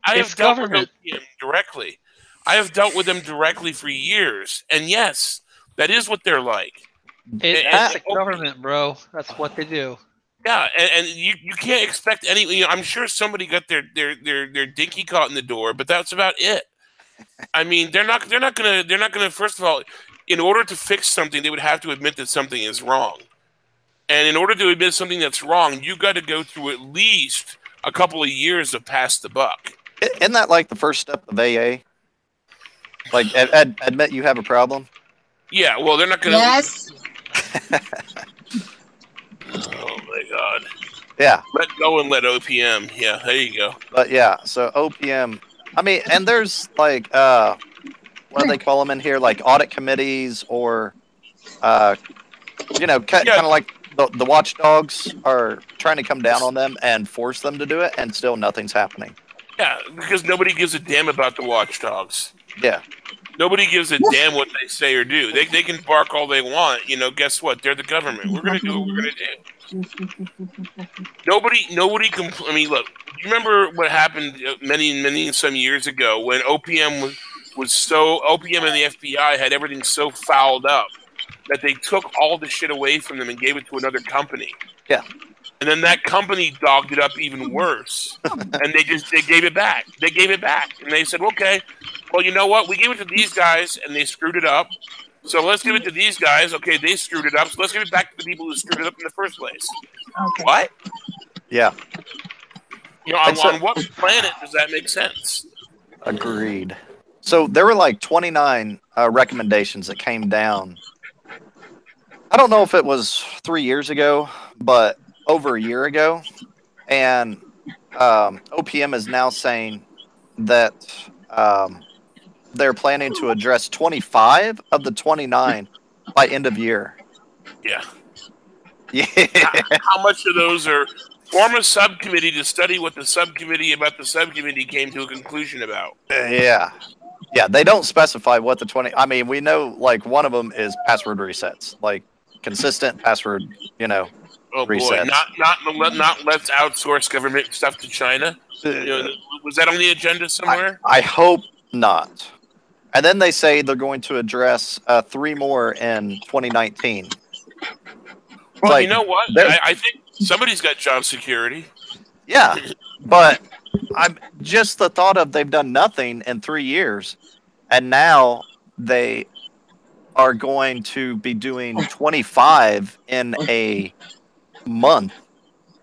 OPM directly. I have dealt with them directly for years, and yes, that is what they're like. It's the government, bro. That's what they do. Yeah, and you can't expect any. You know, I'm sure somebody got their dinky caught in the door, but that's about it. I mean, they're not gonna. First of all, in order to fix something, they would have to admit that something is wrong. And in order to admit something that's wrong, you got to go through at least a couple of years of pass the buck. Isn't that like the first step of AA? Like, admit you have a problem? Yeah, well, they're not going to... Yes. Oh, my God. Yeah. Let go and let OPM. Yeah, there you go. But, yeah, so OPM... I mean, and there's, like, what do they call them in here? Like, audit committees or, you know, kind of like... The watchdogs are trying to come down on them and force them to do it, and still nothing's happening. Yeah, because nobody gives a damn about the watchdogs. Yeah. Nobody gives a damn what they say or do. They can bark all they want. You know, guess what? They're the government. We're going to do what we're going to do. Nobody I mean, look, you remember what happened some years ago when OPM was so... OPM and the FBI had everything so fouled up that they took all the shit away from them and gave it to another company. Yeah. And then that company dogged it up even worse. And they gave it back. They gave it back. And they said, okay, well, you know what? We gave it to these guys and they screwed it up. So let's give it to these guys. Okay, they screwed it up. So let's give it back to the people who screwed it up in the first place. Okay. What? Yeah. You know, on what planet does that make sense? Agreed. So there were like 29 recommendations that came down. I don't know if it was 3 years ago, but over a year ago. And OPM is now saying that they're planning to address 25 of the 29 by end of year. Yeah. Yeah. How much of those are form a subcommittee to study what the subcommittee about the subcommittee came to a conclusion about? Yeah. Yeah, they don't specify what the 20... I mean, we know, like, one of them is password resets. Like, consistent password, you know, resets. Boy, not let's outsource government stuff to China. You know, was that on the agenda somewhere? I hope not. And then they say they're going to address 3 more in 2019. Well, like, you know what? I think somebody's got job security. Yeah, but I'm just the thought of they've done nothing in 3 years, and now they are going to be doing 25 in a month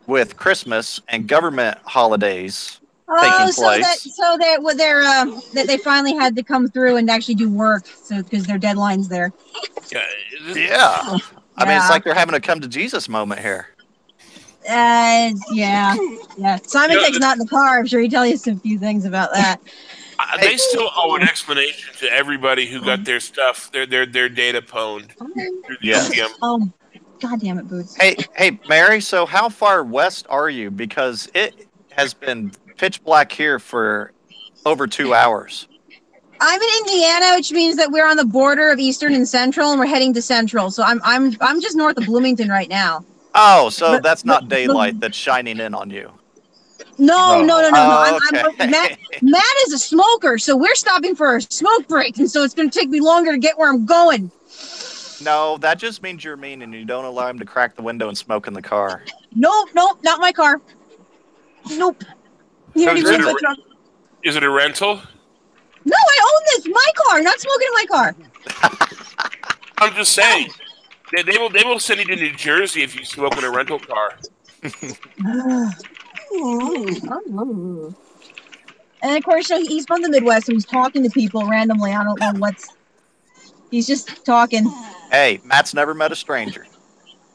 with Christmas and government holidays taking place. That they finally had to come through and actually do work, so because their deadline's there. Yeah. I mean, it's like they're having a come to Jesus moment here. Yeah. Simon Tech's not in the car. I'm sure he'd tell you some few things about that. They still owe an explanation to everybody who got their stuff, their data pwned. Yeah. Oh, God damn it, Boots. Hey, Mary. So how far west are you? Because it has been pitch black here for over 2 hours. I'm in Indiana, which means that we're on the border of Eastern and Central, and we're heading to Central. So I'm just north of Bloomington right now. Oh, so that's not daylight that's shining in on you. No. Oh, okay. Matt is a smoker, so we're stopping for a smoke break, and so it's going to take me longer to get where I'm going. No, that just means you're mean and you don't allow him to crack the window and smoke in the car. Nope, not my car. Nope. Is it a rental? No, I own this. My car, not smoking in my car. I'm just saying. They will send you to New Jersey if you smoke in a rental car. And of course, he's from the Midwest, so he's talking to people randomly. I don't know what's. He's just talking. Hey, Matt's never met a stranger.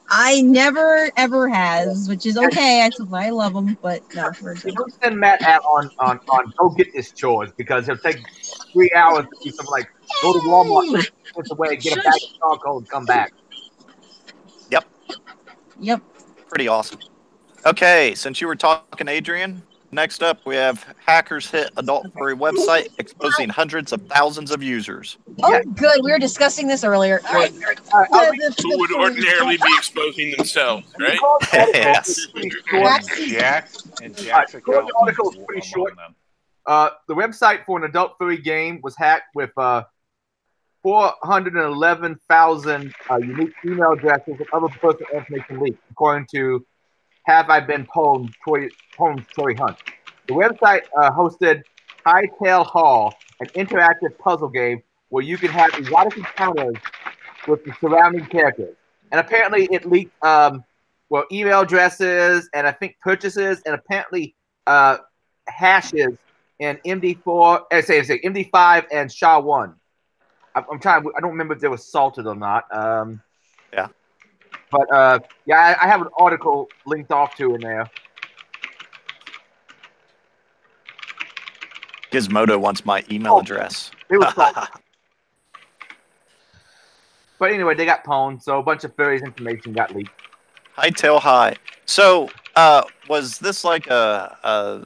I never ever has, which is okay. I love him, but no. Don't send Matt out on go get this chores because it'll take 3 hours to do something like go to Walmart, put away, get a bag of charcoal, and come back. Yep. Pretty awesome. Okay, since you were talking, Adrian, next up we have hackers hit adultery website exposing hundreds of thousands of users. Oh, good. We were discussing this earlier. Who would ordinarily be exposing themselves, right? Yes. Jack's account the article is pretty short. the website for an adultery game was hacked with 411,000 unique email addresses and other personal information leaked, according to Have I Been Pwned Holmes Troy Hunt. The website hosted Hightail Hall, an interactive puzzle game where you can have erotic encounters with the surrounding characters. And apparently it leaked email addresses and I think purchases and apparently hashes in MD4, MD5 and SHA-1. I'm trying. I don't remember if they were salted or not. Yeah. But I have an article linked off to in there. Gizmodo wants my email address. It was salted. But anyway, they got pwned, so a bunch of furries information got leaked. Hightail High. So, was this like a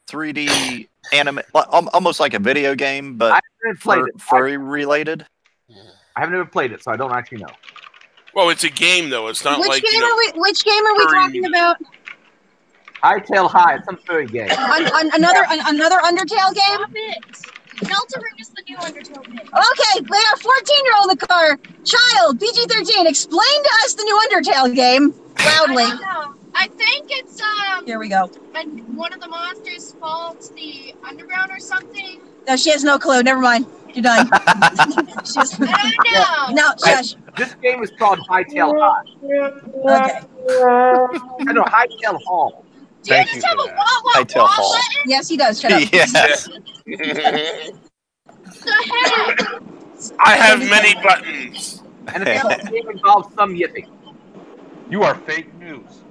3D anime, almost like a video game, but furry related? I have never played it, so I don't actually know. Well, it's a game though. It's not which game are we talking about? Hightail High. It's some furry game. Another Undertale game? Deltarune is the new Undertale game. Okay, we got a 14-year-old in the car. Child, PG-13. Explain to us the new Undertale game loudly. I don't know. I think it's Here we go. one of the monsters falls the underground or something. No, she has no clue. Never mind. You're done. I don't know. No, shush. This game is called Hightail High. Okay. I know Hightail Hall. Do you just have a wah-wah-wah Hightail Hall. button? Yes, he does. Shut up. Yes. The heck? I have many buttons. And the game involves some yipping. You are fake news.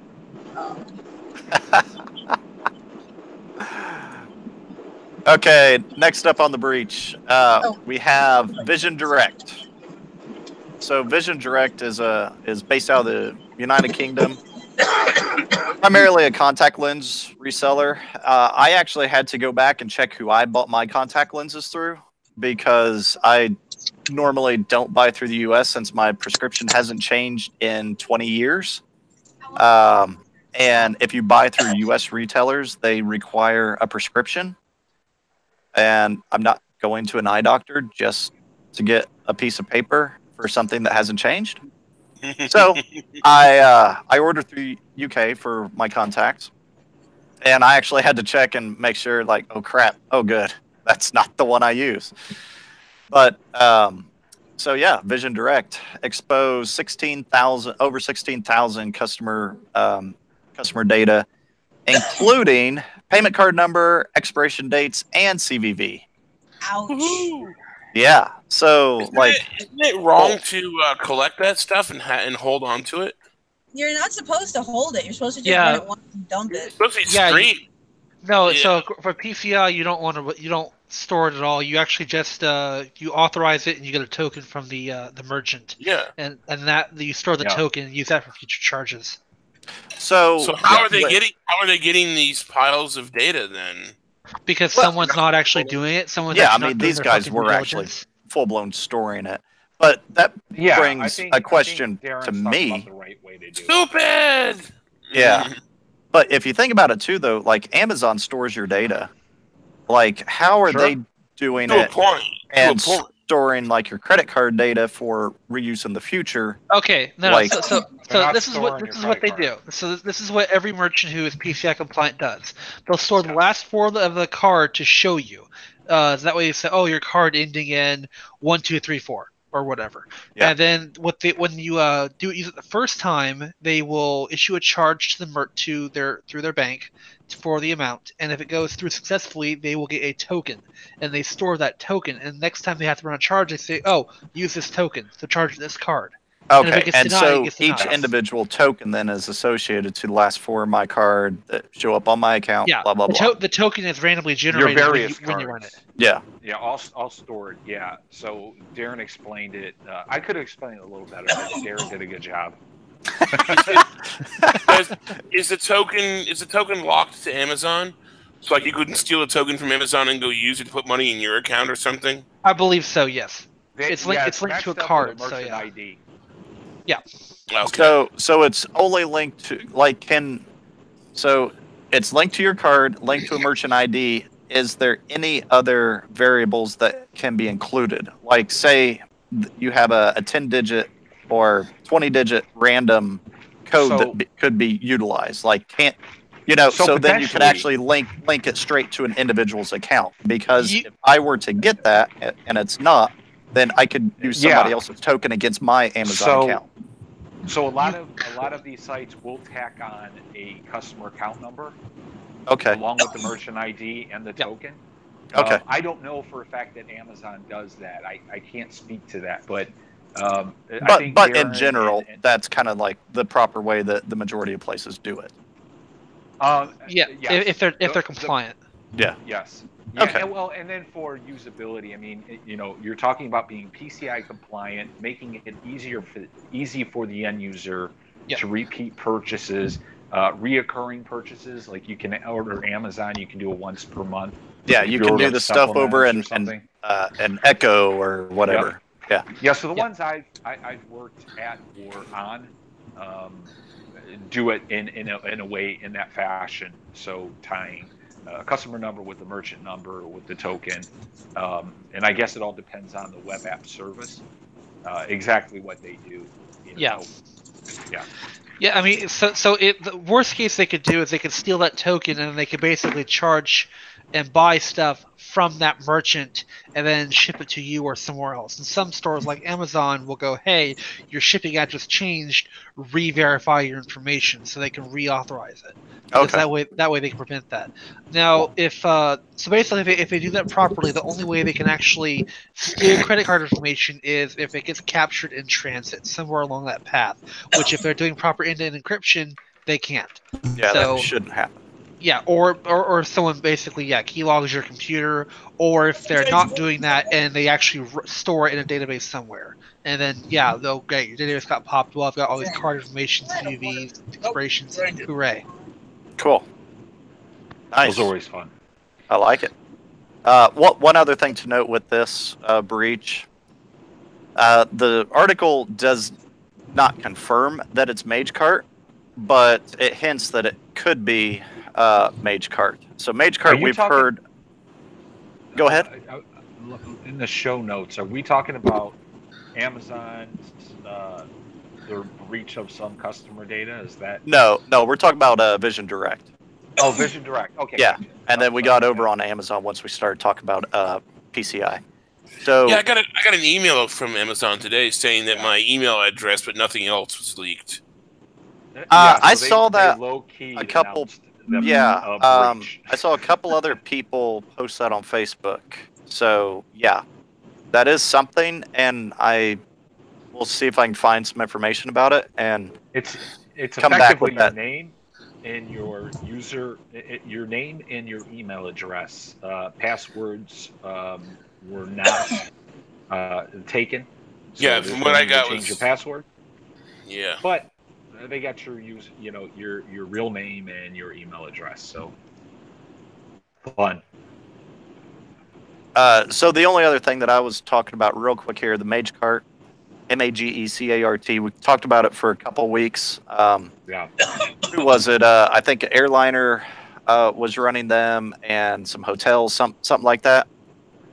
Okay, next up on the breach, we have Vision Direct. So Vision Direct is based out of the United Kingdom, primarily a contact lens reseller. I actually had to go back and check who I bought my contact lenses through because I normally don't buy through the U.S. since my prescription hasn't changed in 20 years. And if you buy through U.S. retailers, they require a prescription. And I'm not going to an eye doctor just to get a piece of paper for something that hasn't changed. So I ordered through UK for my contacts, and I actually had to check and make sure, like, oh crap, oh good, that's not the one I use. But so yeah, Vision Direct exposed over 16,000 customer data, including payment card number, expiration dates, and CVV. Ouch. Yeah. So, isn't it wrong to collect that stuff and hold on to it? You're not supposed to hold it. You're supposed to just run it once and dump it. It's supposed to be streamed. No, so for PCI, you don't store it at all. You actually just you authorize it and you get a token from the merchant. Yeah. And that you store the token and use that for future charges. So how are they getting these piles of data then? Because someone's not actually doing it. These guys were actually full-blown storing it. But that brings a question to me. Stupid! Yeah. But if you think about it too, though, like Amazon stores your data. Like, how are they doing it and storing like your credit card data for reuse in the future? Okay, so this is what they do. So this is what every merchant who is PCI compliant does. They'll store the last four of the card to show you. So that way you say, oh, your card ending in 1234 or whatever. Yeah. And then when you do use it the first time, they will issue a charge to through their bank for the amount, and if it goes through successfully, they will get a token, and they store that token. And next time they have to run a charge, they say, "Oh, use this token to charge this card." Okay, and so each individual token then is associated to the last four of my card that show up on my account. Yeah, blah blah blah. The token is randomly generated when you run it. Yeah. Yeah, all stored. Yeah. So Darren explained it. I could have explained it a little better, but Darren did a good job. Is the token locked to Amazon? So like you couldn't steal a token from Amazon and go use it to put money in your account or something? I believe so. Yes. It's linked to a card. So yeah. ID. Yeah. Okay. So it's only linked to so it's linked to your card, linked to a merchant ID, is there any other variables that can be included? Like, say you have a 10-digit or 20-digit random code that could be utilized. Like, so then you could actually link it straight to an individual's account. Because if I were to get that and it's not, then I could use somebody else's token against my Amazon account. So a lot of these sites will tack on a customer account number, along with the merchant ID and the token. Okay. I don't know for a fact that Amazon does that. I can't speak to that, but I think in general, that's kind of like the proper way that the majority of places do it. Yes. if they're compliant. Yes. Yeah, Okay. and then for usability, I mean, you're talking about being PCI compliant, making it easy for the end user to repeat purchases, reoccurring purchases. Like, you can order Amazon, you can do it once per month. Yeah, you can do the stuff over an Echo or whatever. Yep. Yeah. So the ones I've worked at or on do it in a way, in that fashion. So tying a customer number with the merchant number or with the token, and I guess it all depends on the web app service, exactly what they do. Yeah. I mean, so the worst case they could do is they could steal that token, and they could basically charge and buy stuff from that merchant and then ship it to you or somewhere else. And some stores like Amazon will go, hey, your shipping address changed, re-verify your information, so they can reauthorize it. Because that way they can prevent that. Now, so basically if they do that properly, the only way they can actually steal credit card information is if it gets captured in transit somewhere along that path, which if they're doing proper end-to-end encryption, they can't. Yeah, that shouldn't happen. Yeah, or someone basically keylogs your computer, or if they're not doing that and they actually store it in a database somewhere, and then they'll get your database got popped. Well, I've got all these card information, CVVs, expirations. Hooray! Cool. Nice. Those are always fun. I like it. One other thing to note with this breach, the article does not confirm that it's MageCart, but it hints that it could be MageCart. So MageCart, we've heard. Go ahead. In the show notes, are we talking about Amazon's their breach of some customer data? Is that? No, we're talking about Vision Direct. Oh, Vision Direct. Okay. Yeah, and then we got over on Amazon once we started talking about PCI. So I got an email from Amazon today saying that my email address, but nothing else, was leaked. I saw that a couple. I saw a couple other people post that on Facebook. So that is something, and I will see if I can find some information about it, and it's come back with effectively that. your name and your name and your email address. Passwords were not taken. So from what I got, change your password. Yeah, but they got your your real name and your email address. So fun. So the only other thing that I was talking about real quick here, the MageCart, MageCart. We talked about it for a couple of weeks. Who was it? I think an airliner was running them, and some hotels, something like that.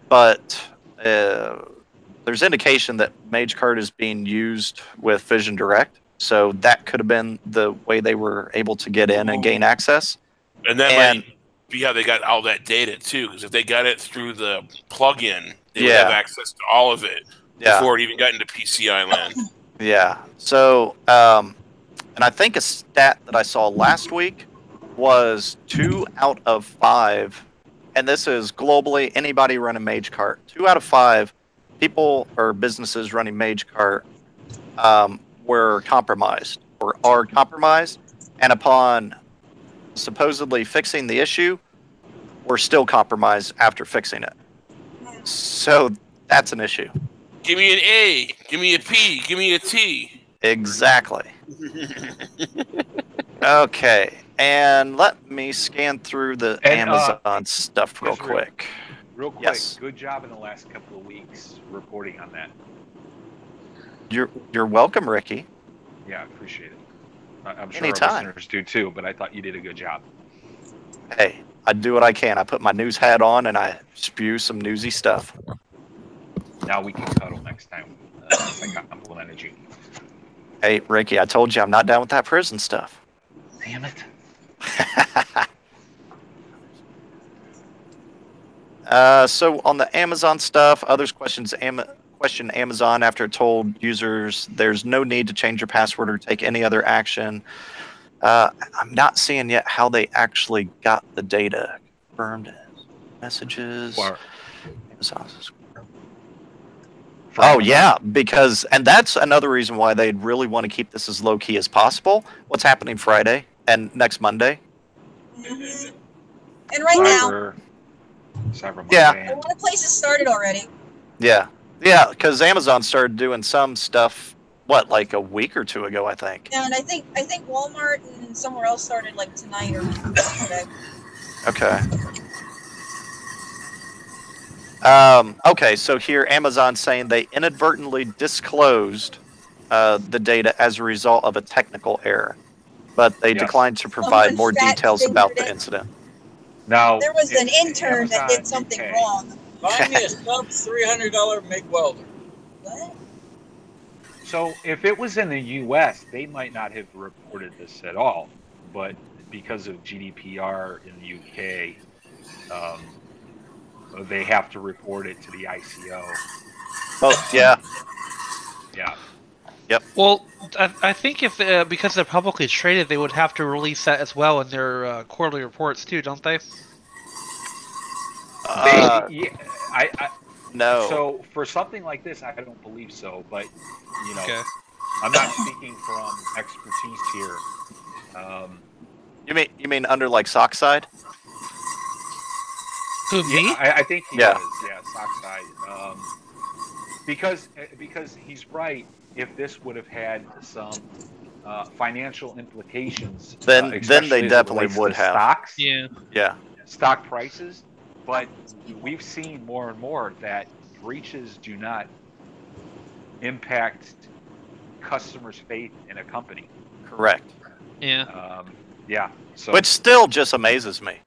But there's indication that MageCart is being used with Vision Direct. So that could have been the way they were able to get in and gain access. And that might be how they got all that data, too. Because if they got it through the plug-in, they would have access to all of it before it even got into PCI land. Yeah. So, and I think a stat that I saw last week was 2 out of 5, and this is globally, anybody running MageCart, 2 out of 5 people or businesses running MageCart were compromised or are compromised, and upon supposedly fixing the issue, we're still compromised after fixing it. So that's an issue. Give me an A, give me a P, give me a T. Exactly. Okay, and let me scan through the Amazon stuff real quick. Real quick, yes. Good job in the last couple of weeks reporting on that. You're welcome, Ricky. Yeah, I appreciate it. I'm sure Anytime. our listeners do too, but I thought you did a good job. Hey, I do what I can. I put my news hat on and I spew some newsy stuff. Now we can cuddle next time. Since I complimented you. Hey, Ricky, I told you I'm not down with that prison stuff. Damn it. So on the Amazon stuff, others question Amazon after it told users there's no need to change your password or take any other action. I'm not seeing yet how they actually got the data. Confirmed messages. Amazon's. Oh yeah, and that's another reason why they'd really want to keep this as low key as possible. What's happening Friday and next Monday? Mm-hmm. And right now, Cyber Monday. Yeah, a lot of places started already. Yeah, because Amazon started doing some stuff. What, like a week or two ago, I think. Yeah, and I think Walmart and somewhere else started like tonight or today. Okay. Okay, so here Amazon's saying they inadvertently disclosed the data as a result of a technical error, but they declined to provide more details about the incident. Now, there was an intern that did something wrong. Buy me a sub $300 MIG welder. What? So if it was in the U.S., they might not have reported this at all, but because of GDPR in the U.K., they have to report it to the ICO. Oh, yeah. Yeah. Yep. Well, I think if because they're publicly traded, they would have to release that as well in their quarterly reports too, don't they? No. So for something like this, I don't believe so. But you know, Okay. I'm not speaking from expertise here. You mean under like Sockside? Who, me? I think he is. Yeah, Sockside. Because he's right. If this would have had some financial implications, then they definitely would have stocks. Yeah. Stock prices. But we've seen more and more that breaches do not impact customers' faith in a company. Correct. Yeah. Yeah. So, which still just amazes me.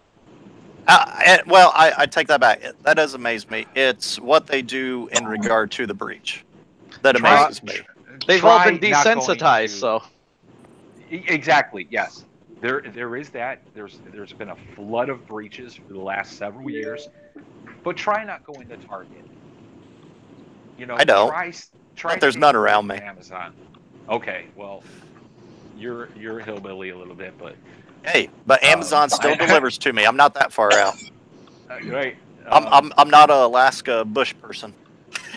I take that back. That does amaze me. It's what they do in regard to the breach that amazes me. They've all been desensitized, so. Exactly. Yes. There is that. There's been a flood of breaches for the last several years, but try not going to Target. You know, I don't. Try. But there's none around me. Amazon. Okay. Well, you're a hillbilly a little bit, but. Hey, but Amazon still delivers to me. I'm not that far out. Right. I'm not an Alaska bush person.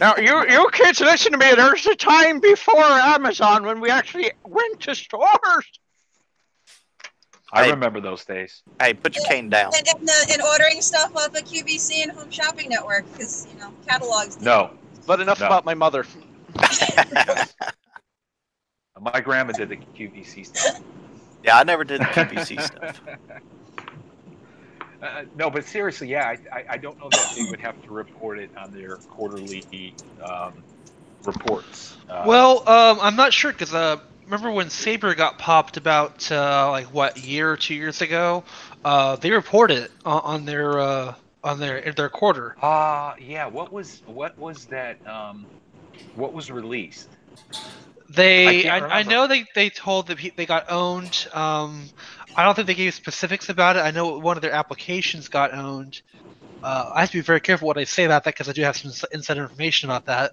Now, you kids listen to me. There's a time before Amazon when we actually went to stores. I remember those days. Hey, put your cane down. And ordering stuff off of QVC and Home Shopping Network because catalogs. No. But enough about my mother. My grandma did the QVC stuff. Yeah, I never did the QVC stuff. No, but seriously, yeah, I don't know that they would have to report it on their quarterly reports. I'm not sure because remember when Saber got popped about year or 2 years ago? They reported it on their quarter. Yeah. What was that? What was released? I know they told that they got owned. I don't think they gave specifics about it. I know one of their applications got owned. I have to be very careful what I say about that because I do have some insider information about that.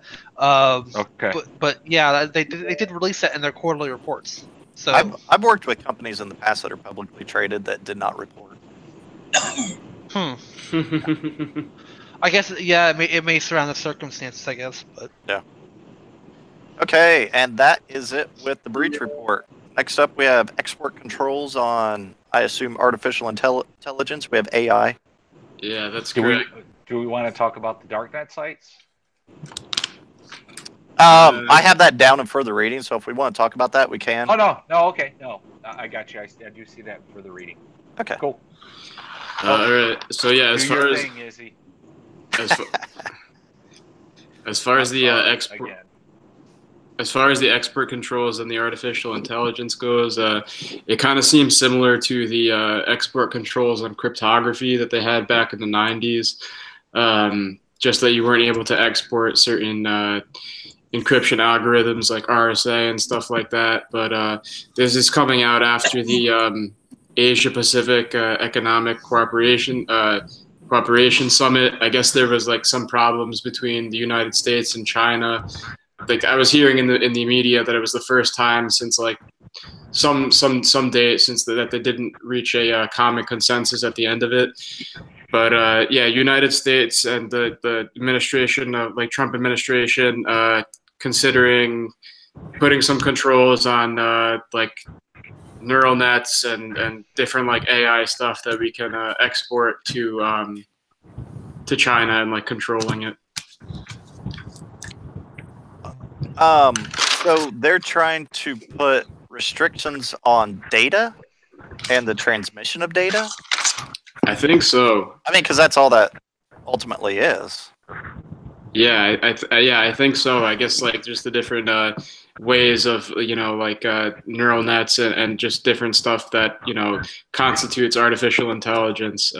Okay. But yeah, they did release that in their quarterly reports. So I've worked with companies in the past that are publicly traded that did not report. I guess it may surround the circumstances. I guess, but yeah. Okay, and that is it with the breach report. Next up, we have export controls on, I assume, artificial intelligence. We have AI. Yeah, that's correct. Do we want to talk about the darknet sites? I have that down in further reading, so if we want to talk about that, we can. Oh, no, okay, no. I got you. I do see that for the reading. Okay. Cool. All right, so yeah, as far as the export... as far as the export controls and the artificial intelligence goes, it kind of seems similar to the export controls on cryptography that they had back in the 90s. Just that you weren't able to export certain encryption algorithms like RSA and stuff like that. But this is coming out after the Asia Pacific Economic Cooperation Summit. I guess there was like some problems between the United States and China. Like I was hearing in the media that it was the first time since like some day since that they didn't reach a common consensus at the end of it. But yeah, United States and the administration of like Trump administration considering putting some controls on like neural nets and different like AI stuff that we can export to China and like controlling it. So they're trying to put restrictions on data and the transmission of data? I think so. I mean, because that's all that ultimately is. Yeah, I think so. I guess like just the different ways of, you know, like neural nets and just different stuff that, you know, constitutes artificial intelligence.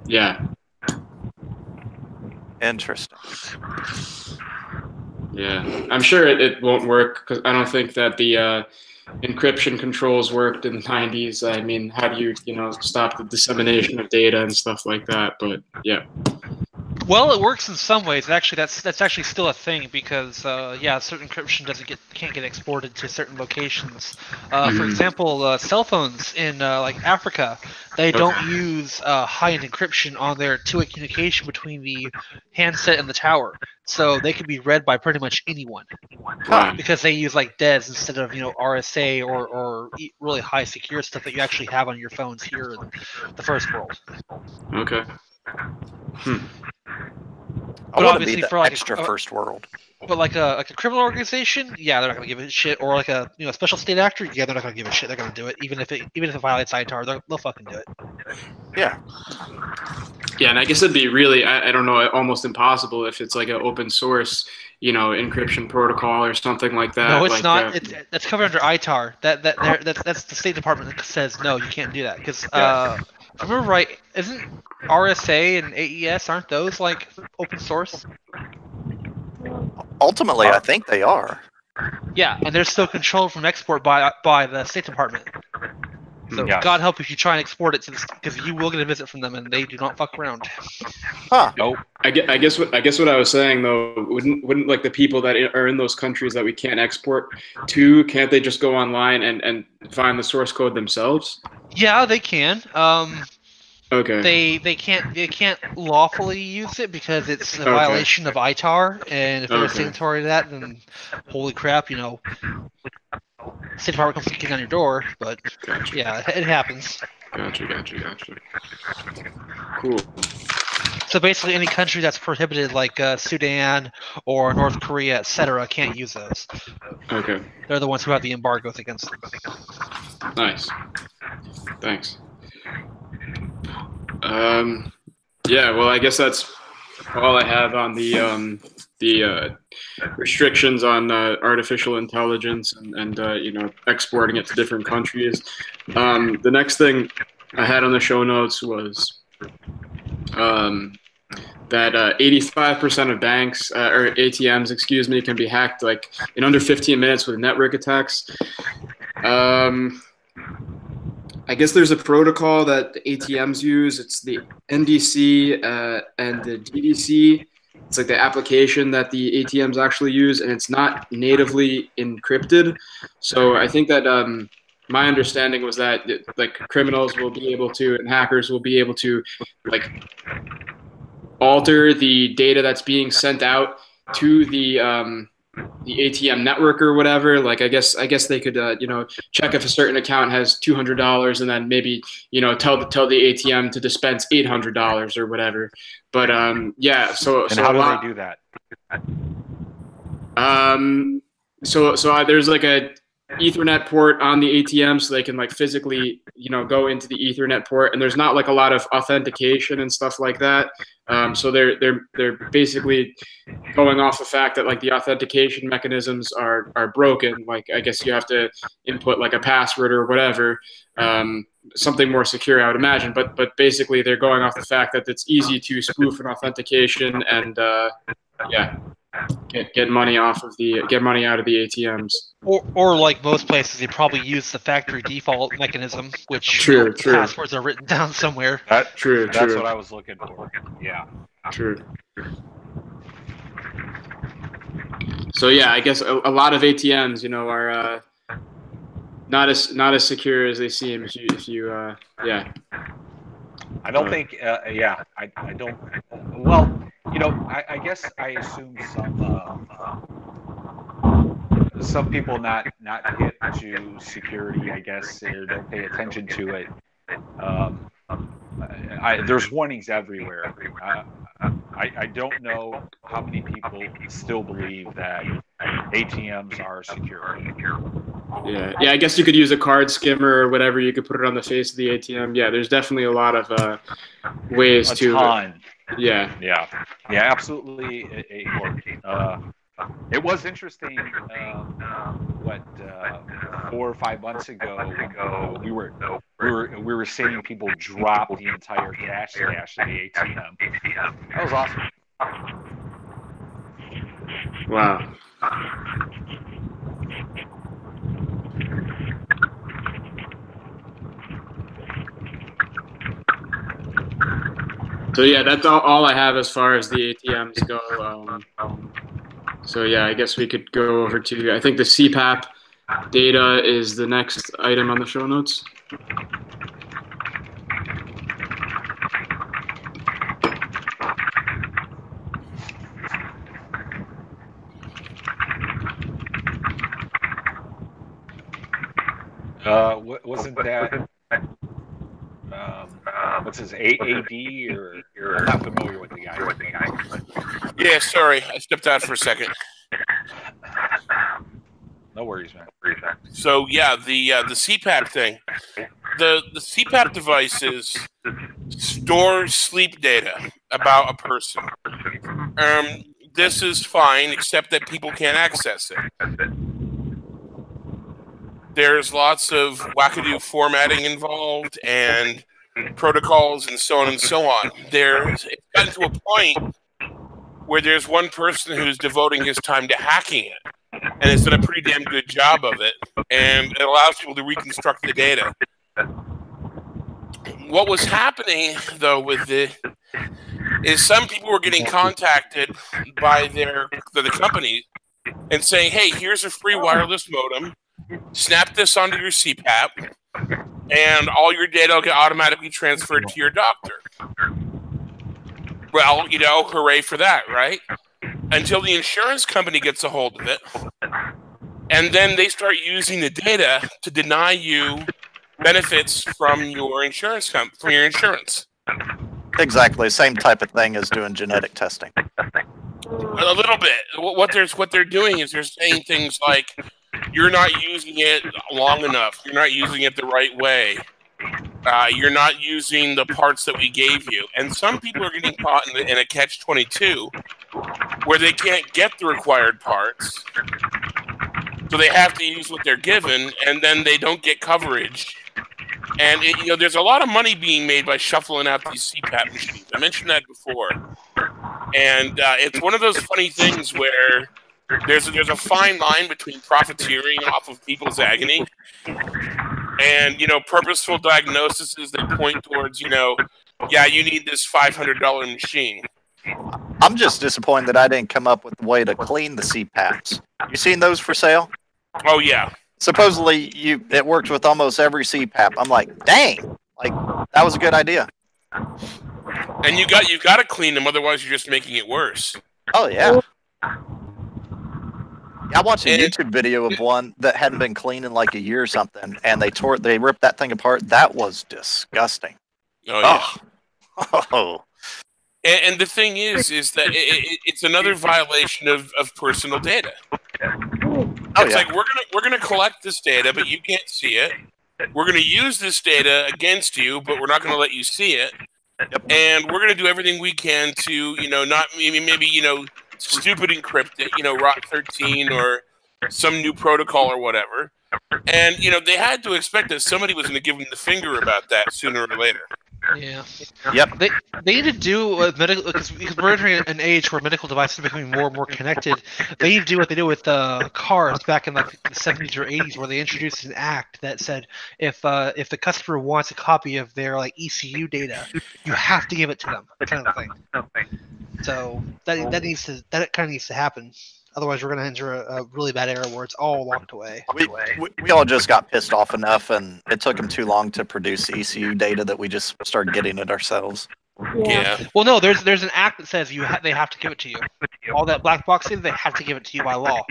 Yeah. Interesting. Yeah, I'm sure it won't work because I don't think that the encryption controls worked in the 90s. I mean, how do you know, stop the dissemination of data and stuff like that? But yeah. Well, it works in some ways. Actually, that's actually still a thing because yeah, certain encryption can't get exported to certain locations. For example, cell phones in like Africa, they don't use high-end encryption on their two-way communication between the handset and the tower, so they can be read by pretty much anyone. Because they use like DES instead of, you know, RSA or really high secure stuff that you actually have on your phones here in the first world. Okay. I want to be the like extra first world. But like a criminal organization, yeah, they're not gonna give a shit. Or like a, you know, special state actor, yeah, they're not gonna give a shit. They're gonna do it, even if it violates ITAR, they'll fucking do it. Yeah. Yeah, and I guess it'd be really, I don't know, almost impossible if it's like an open source, you know, encryption protocol or something like that. No, it's like, not. That's covered under ITAR. That's the State Department that says no, you can't do that. Because if I remember right, isn't RSA and AES, aren't those like open source? Ultimately, I think they are. Yeah, and they're still controlled from export by the State Department. So God help if you try and export it to this, because you will get a visit from them, and they do not fuck around. Huh? Nope. I guess what I was saying though, wouldn't like the people that are in those countries that we can't export to, can't they just go online and find the source code themselves? Yeah, they can. Okay. They can't lawfully use it because it's a violation of ITAR, and if they're signatory to that, then holy crap, you know, State Department comes kicking on your door. But yeah, it happens. Gotcha. Cool. So basically, any country that's prohibited, like Sudan or North Korea, etc., can't use those. Okay. They're the ones who have the embargoes against them. Nice. Thanks. Yeah, well, I guess that's all I have on the restrictions on artificial intelligence and you know, exporting it to different countries. The next thing I had on the show notes was that 85% of banks or ATMs, excuse me, can be hacked like in under 15 minutes with network attacks. I guess there's a protocol that the ATMs use. It's the NDC and the DDC. It's like the application that the ATMs actually use, and it's not natively encrypted. So I think that my understanding was that like criminals will be able to, and hackers will be able to like alter the data that's being sent out to the ATM network or whatever. Like I guess they could you know, check if a certain account has $200 and then maybe, you know, tell the ATM to dispense $800 or whatever. But yeah, so how do they do that? So there's like Ethernet port on the ATM, so they can like physically, go into the Ethernet port. And there's not like a lot of authentication and stuff like that. So they're basically going off the fact that like the authentication mechanisms are broken. Like I guess you have to input like a password or whatever, something more secure, I would imagine. But basically they're going off the fact that it's easy to spoof an authentication and get money out of the ATMs. Or like most places, they probably use the factory default mechanism, which True. passwords are written down somewhere. That's what I was looking for. Yeah. True. So yeah, I guess a lot of ATMs, are not as secure as they seem. If you I don't think. I don't. Well, I guess I assume some people not hit to security, I guess, or don't pay attention to it. There's warnings everywhere. I don't know how many people still believe that ATMs are secure. Yeah. I guess you could use a card skimmer or whatever. You could put it on the face of the ATM. Yeah, there's definitely a lot of ways to. Ton. Yeah, absolutely. It was interesting. 4 or 5 months ago, we were seeing people drop the entire cash stash of the ATM. That was awesome. Wow. So yeah, that's all I have as far as the ATMs go. So yeah, I guess we could go over to, I think the CPAP data is the next item on the show notes. Wasn't that what's his AAD or I'm not familiar with the guy. Yeah, sorry, I stepped out for a second. No worries, man. So yeah, the CPAP thing. The CPAP devices store sleep data about a person. This is fine, except that people can't access it. There's lots of wackadoo formatting involved and protocols and so on and so on. It's gotten to a point where there's one person who's devoting his time to hacking it, and has done a pretty damn good job of it, and it allows people to reconstruct the data. What was happening, though, with is some people were getting contacted by the companies and saying, hey, here's a free wireless modem, snap this onto your CPAP, and all your data will get automatically transferred to your doctor. Well, hooray for that, right? Until the insurance company gets a hold of it, and then they start using the data to deny you benefits from your insurance Exactly, same type of thing as doing genetic testing. A little bit. What they're doing is they're saying things like, you're not using it long enough. You're not using it the right way. You're not using the parts that we gave you. And some people are getting caught in a catch-22 where they can't get the required parts. So they have to use what they're given, and then they don't get coverage. And there's a lot of money being made by shuffling out these CPAP machines. I mentioned that before. And it's one of those funny things where there's a fine line between profiteering off of people's agony and, purposeful diagnoses that point towards, you need this $500 machine. I'm just disappointed that I didn't come up with a way to clean the CPAPs. You seen those for sale? Oh, yeah. Supposedly, it worked with almost every CPAP. I'm like, dang, that was a good idea. And you've got to clean them, otherwise you're just making it worse. Oh, yeah. I watched a YouTube video of one that hadn't been cleaned in like a year or something, and they ripped that thing apart. That was disgusting. Oh, yeah. Oh. And the thing is that it's another violation of personal data. It's like we're gonna collect this data, but you can't see it. We're gonna use this data against you, but we're not gonna let you see it. And we're gonna do everything we can to, not maybe stupid encrypt it, ROT 13 or some new protocol or whatever. And they had to expect that somebody was gonna give them the finger about that sooner or later. Yeah. Yep. They need to do medical, because we're entering an age where medical devices are becoming more and more connected. They need to do what they did with cars back in like the 70s or 80s, where they introduced an act that said if the customer wants a copy of their like ECU data, you have to give it to them, kind of thing. So that kind of needs to happen. Otherwise, we're going to enter a really bad era where it's all locked away. We all just got pissed off enough, and it took them too long to produce ECU data that we just started getting it ourselves. Yeah. Well, no, there's an act that says they have to give it to you. All that black box data, they have to give it to you by law.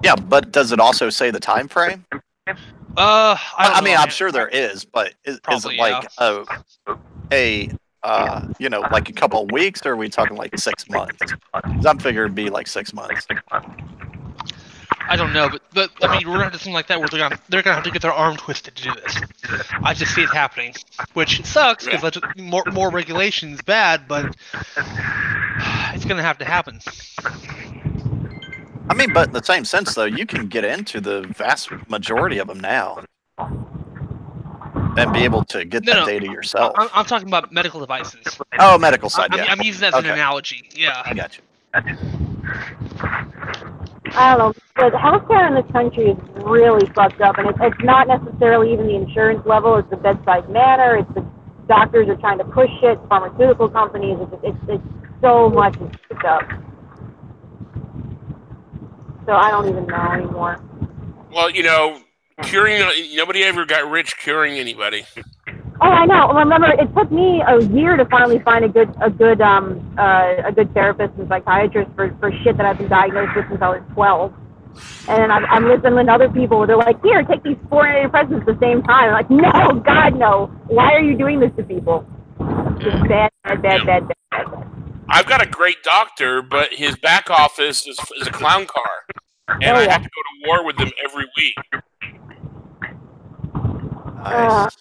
Yeah, but does it also say the time frame? I mean, I'm sure there is, but is it like like a couple of weeks, or are we talking like 6 months? 'Cause I'm figuring it'd be like 6 months. I don't know, but I mean, we're gonna have something like that where they're gonna have to get their arm twisted to do this. I just see it happening, which sucks because more regulation is bad, but it's gonna have to happen. I mean, but in the same sense, though, you can get into the vast majority of them now and be able to get that data yourself. I'm talking about medical devices. Oh, medical side, yeah. I'm using that as an analogy. Yeah. I got you. I don't know, but healthcare in this country is really fucked up, and it's not necessarily even the insurance level. It's the bedside manner. It's the doctors are trying to push it. Pharmaceutical companies. It's so much fucked up. So I don't even know anymore. Well, curing nobody ever got rich curing anybody. Oh, I know. Remember, it took me a year to finally find a good therapist and psychiatrist for shit that I've been diagnosed with since I was 12. And I'm listening to other people where they're like, "Here, take these 4 antidepressants at the same time." I'm like, "No, God, no! Why are you doing this to people?" It's bad. I've got a great doctor, but his back office is a clown car, and I have to go to war with them every week. Nice.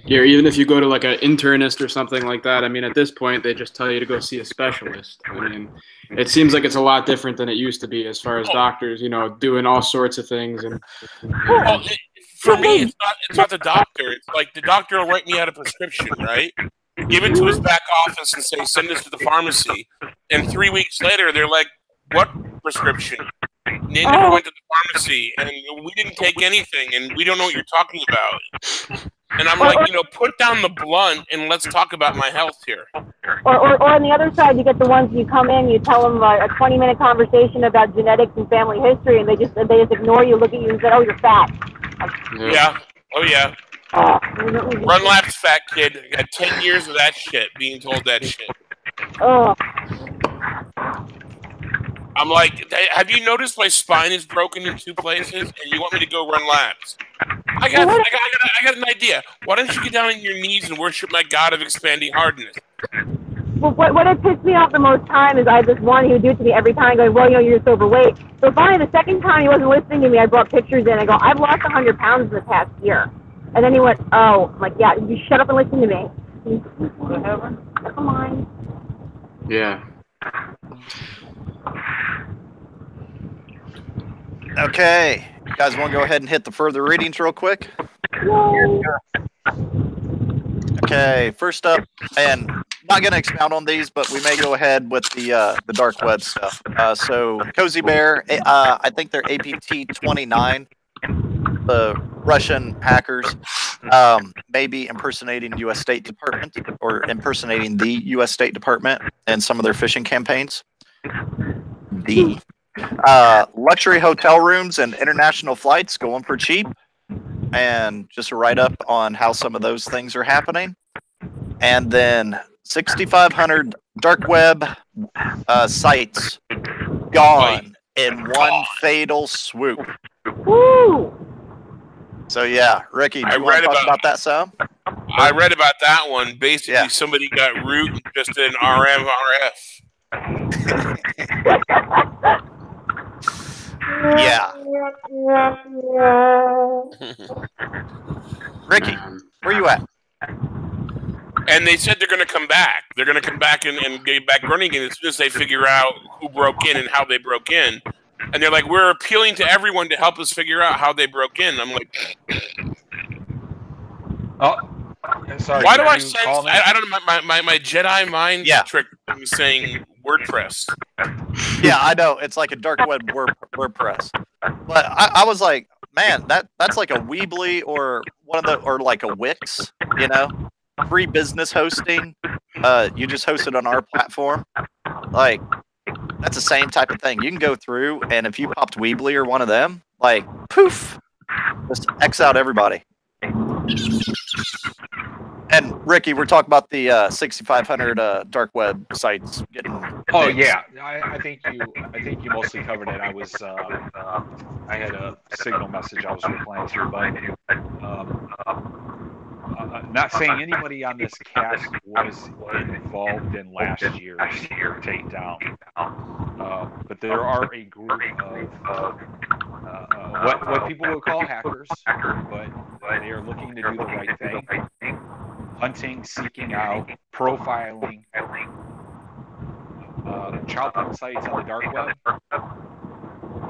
Yeah, even if you go to like an internist or something like that, I mean, at this point, they just tell you to go see a specialist. I mean, it seems like it's a lot different than it used to be as far as doctors, doing all sorts of things. And well, for me, it's not the doctor. It's like the doctor will write me out a prescription, right? Give it to his back office and say, send this to the pharmacy. And 3 weeks later, they're like, what prescription? And they never went to the pharmacy, and we didn't take anything, and we don't know what you're talking about. And I'm like, put down the blunt and let's talk about my health here. Or on the other side, you get the ones you come in, you tell them a 20-minute conversation about genetics and family history, and they just ignore you, look at you, and say, "Oh, you're fat." Yeah. Oh yeah. Run laps, fat kid. I got 10 years of that shit, being told that shit. Oh. I'm like, have you noticed my spine is broken in 2 places, and you want me to go run laps? I got an idea. Why don't you get down on your knees and worship my God of expanding hardness? Well, what had pissed me off the most time is I had this one, he would do it to me every time, going, "Well, you're just overweight." So finally, the second time he wasn't listening to me, I brought pictures in. I go, "I've lost 100 pounds in the past year." And then he went, "Oh." I'm like, "Yeah, you shut up and listen to me." Whatever. Come on. Yeah. Okay, you guys want to go ahead and hit the further readings real quick? Okay, first up, and not going to expound on these, but we may go ahead with the dark web stuff. So Cozy Bear, I think they're APT-29, the Russian hackers, may be impersonating U.S. State Department or impersonating the U.S. State Department in some of their phishing campaigns. Luxury hotel rooms and international flights going for cheap, and just a write-up on how some of those things are happening. And then 6,500 dark web sites gone in one fatal swoop. Woo! So yeah, Ricky, do you want to talk about that some? I read about that one. Basically, somebody got root and just did an RMRF. Yeah. Ricky, where you at? And they said they're going to come back. They're going to come back and get back running again as soon as they figure out who broke in and how they broke in. And they're like, we're appealing to everyone to help us figure out how they broke in. I'm like, oh, sorry. why do I sense? I don't know. My Jedi mind trick was saying WordPress. Yeah, I know. It's like a dark web WordPress. But I was like, man, that's like a Weebly or like a Wix, you know, free business hosting. You just host it on our platform. Like, that's the same type of thing. You can go through, and if you popped Weebly or one of them, like, poof, just X out everybody. And Ricky, we're talking about the 6,500 dark web sites getting. Oh yeah, I think you mostly covered it. I was I had a signal message I was replying to, but not saying anybody on this cast was involved in last year's takedown, but there are a group of what people would call hackers, but they are looking to do the right thing. Hunting, seeking out, profiling child porn sites on the dark web,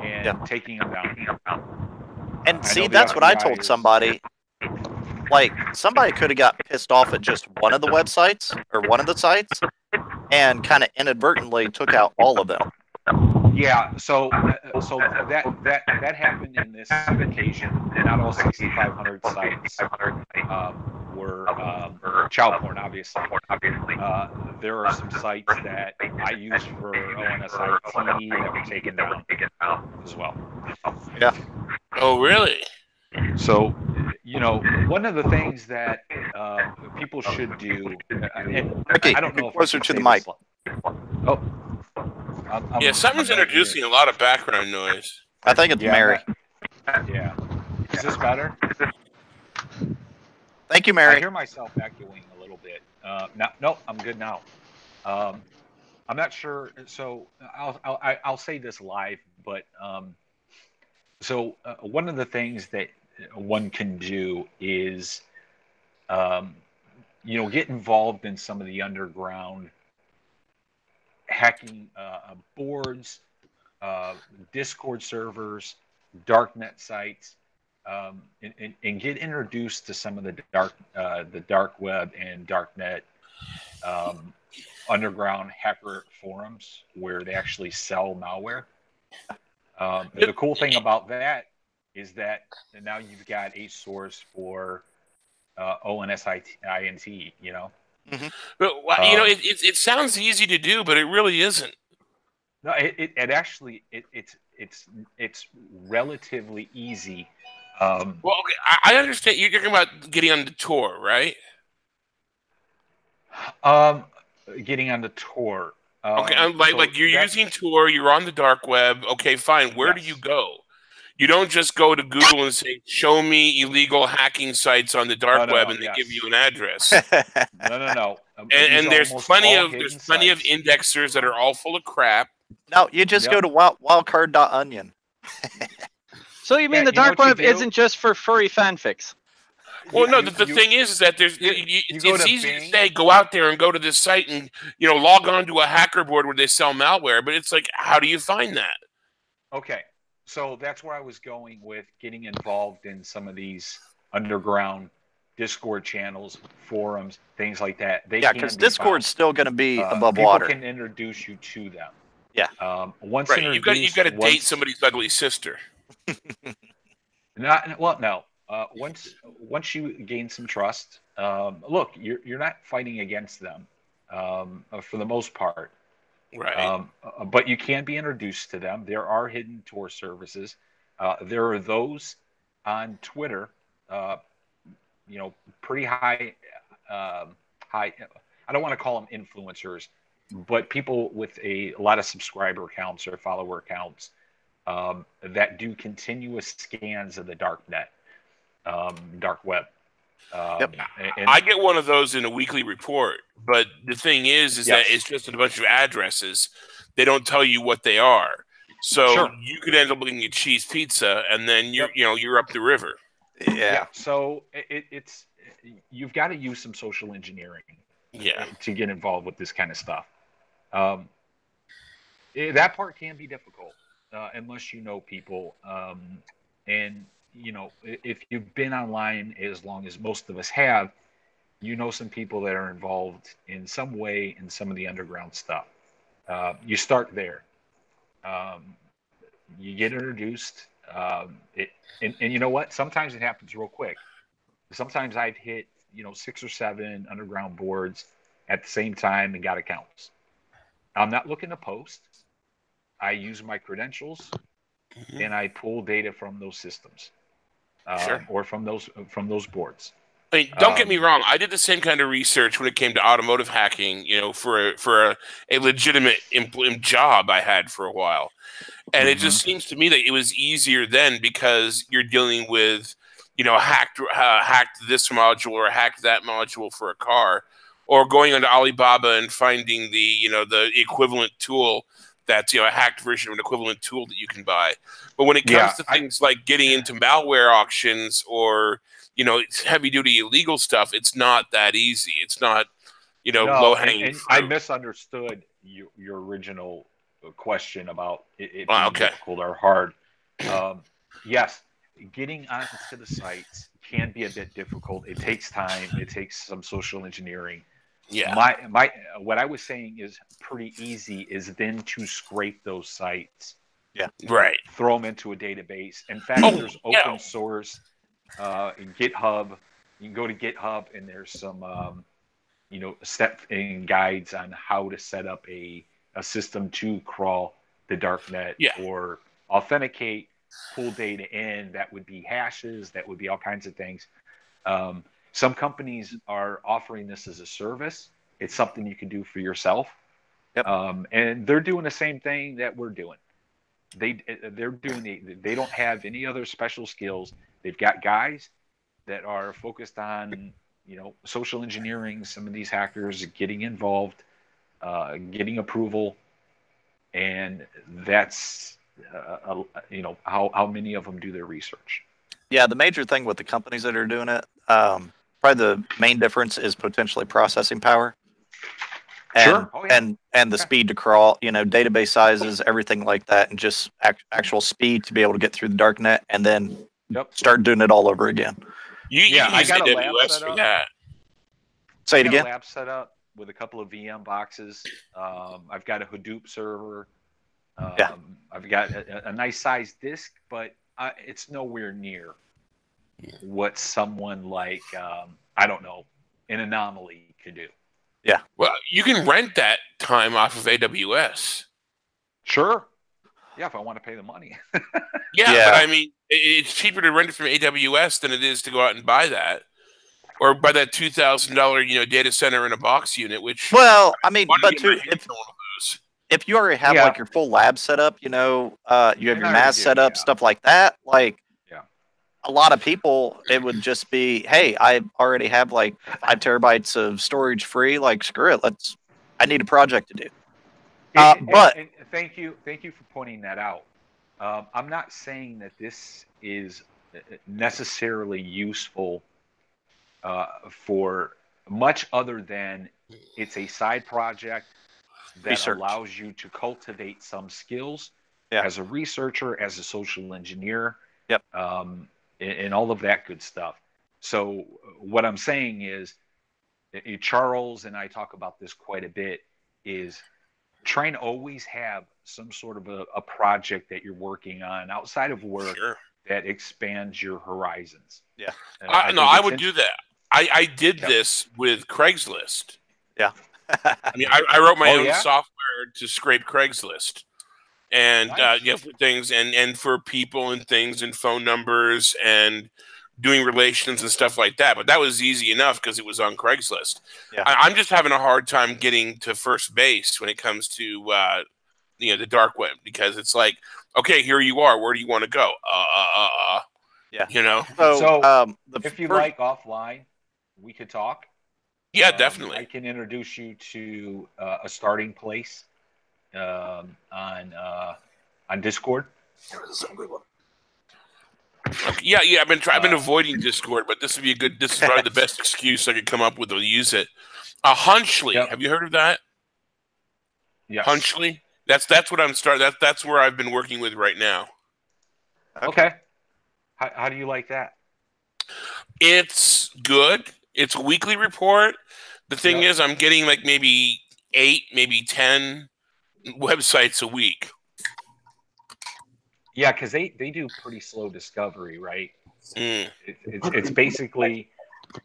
and taking them down. And see, that's what I told somebody. Like, somebody could have got pissed off at just one of the websites or one of the sites and kind of inadvertently took out all of them. Yeah, so that happened in this occasion. Not all 6,500 sites were child porn, obviously. There are some sites that I used for ONSIT that were taken down as well. Yeah. Oh, really? So, you know, one of the things that people should do, and Ricky, I don't know if closer to the mic. Oh. Yeah, someone's introducing a lot of background noise. I think it's Mary. Yeah. Is this better? Thank you, Mary. I hear myself echoing a little bit. No, I'm good now. I'm not sure. So I'll say this live, but so one of the things that one can do is, you know, get involved in some of the underground hacking boards, Discord servers, darknet sites, and get introduced to some of the dark web and darknet underground hacker forums where they actually sell malware. The cool thing about that is that now you've got a source for ONSINT, you know. Mm-hmm. But you know, it sounds easy to do, but it really isn't. No, it actually it's relatively easy. Well, okay, I understand you're talking about getting on the Tor, right? Getting on the Tor. Okay, like you're using Tor, you're on the dark web. Okay, fine. Where do you go? You don't just go to Google and say, "Show me illegal hacking sites on the dark web," and they give you an address. No. And there's plenty of indexers that are all full of crap. No, you just go to wildcard.onion. So you mean the dark web isn't just for furry fanfics? Well, no. The thing is that there's it's easy to say go out there and go to this site and log on to a hacker board where they sell malware, but it's like, how do you find that? Okay. So that's where I was going with getting involved in some of these underground Discord channels, forums, things like that. Because Discord's still going to be above people water. People can introduce you to them. Yeah. Once you've got to date somebody's ugly sister. No. Once you gain some trust, look, you're not fighting against them for the most part. Right. But you can be introduced to them. There are hidden Tor services. There are those on Twitter, pretty high. I don't want to call them influencers, but people with a lot of subscriber accounts or follower accounts that do continuous scans of the dark web. Yep. And I get one of those in a weekly report, but the thing is that it's just a bunch of addresses. They don't tell you what they are. So you could end up getting a cheese pizza, and then you're up the river. Yeah. So it's you've got to use some social engineering. To get involved with this kind of stuff. That part can be difficult unless you know people. And if you've been online as long as most of us have, you know some people that are involved in some way in some of the underground stuff. You start there. You get introduced. And you know what? Sometimes it happens real quick. Sometimes I've hit 6 or 7 underground boards at the same time and got accounts. I'm not looking to post. I use my credentials and I pull data from those systems or from those boards. I mean, don't get me wrong. I did the same kind of research when it came to automotive hacking, for a legitimate job I had for a while. And it just seems to me that it was easier then because you're dealing with, hacked this module or hacked that module for a car, or going onto Alibaba and finding the equivalent tool that's a hacked version of an equivalent tool that you can buy. But when it comes to things like getting into malware auctions or heavy duty illegal stuff, it's not that easy. It's not low hanging fruit. I misunderstood your original question about it being difficult or hard. Yes, getting onto the sites can be a bit difficult. It takes time. It takes some social engineering. Yeah. My what I was saying is pretty easy is then to scrape those sites. Yeah. Right. Throw them into a database. In fact, there's open source GitHub. You can go to GitHub and there's some step and guides on how to set up a system to crawl the darknet or authenticate, pull data in. That would be hashes. That would be all kinds of things. Some companies are offering this as a service. It's something you can do for yourself. Yep. And they're doing the same thing that we're doing. They don't have any other special skills. They've got guys that are focused on social engineering. Some of these hackers getting involved, getting approval, and that's how many of them do their research. Yeah, the major thing with the companies that are doing it, probably the main difference is potentially processing power. And, and the speed to crawl, database sizes, everything like that, and just actual speed to be able to get through the darknet and then start doing it all over again. I got a lab set up. That. Say it again. A lab set up with a couple of VM boxes. I've got a Hadoop server. I've got a nice sized disk, but it's nowhere near what someone like I don't know, an Anomaly could do. Yeah. Well, you can rent that time off of AWS. Sure. Yeah, if I want to pay the money. Yeah, but I mean, it's cheaper to rent it from AWS than it is to go out and buy that, or buy that $2,000 data center in a box unit. Which I mean, but if you already have like your full lab set up, you have your NAS set up, stuff like that, a lot of people, it would just be, hey, I already have like 5 terabytes of storage free. Like, screw it. I need a project to do. And thank you for pointing that out. I'm not saying that this is necessarily useful for much other than it's a side project that allows you to cultivate some skills as a researcher, as a social engineer. Yep. And all of that good stuff. So what I'm saying is, Charles and I talk about this quite a bit, is trying to always have some sort of a project that you're working on outside of work that expands your horizons. Yeah. I would do that. I did this with Craigslist. Yeah. I mean, I wrote my own software to scrape Craigslist. And for things and for people and things and phone numbers and doing relations and stuff like that. But that was easy enough because it was on Craigslist. Yeah. I'm just having a hard time getting to first base when it comes to the dark web, because it's like, okay, here you are. Where do you want to go? Yeah. So if you like offline, we could talk. Yeah, definitely. I can introduce you to a starting place on on Discord. Okay, yeah. I've been avoiding Discord, but this would be a good. This is probably the best excuse I could come up with to use it. Hunchly, have you heard of that? Yes. Hunchly. That's what I'm starting. That's where I've been working with right now. Okay. How do you like that? It's good. It's a weekly report. The thing is, I'm getting like maybe 8, maybe 10 websites a week. Yeah, because they do pretty slow discovery, right? It's basically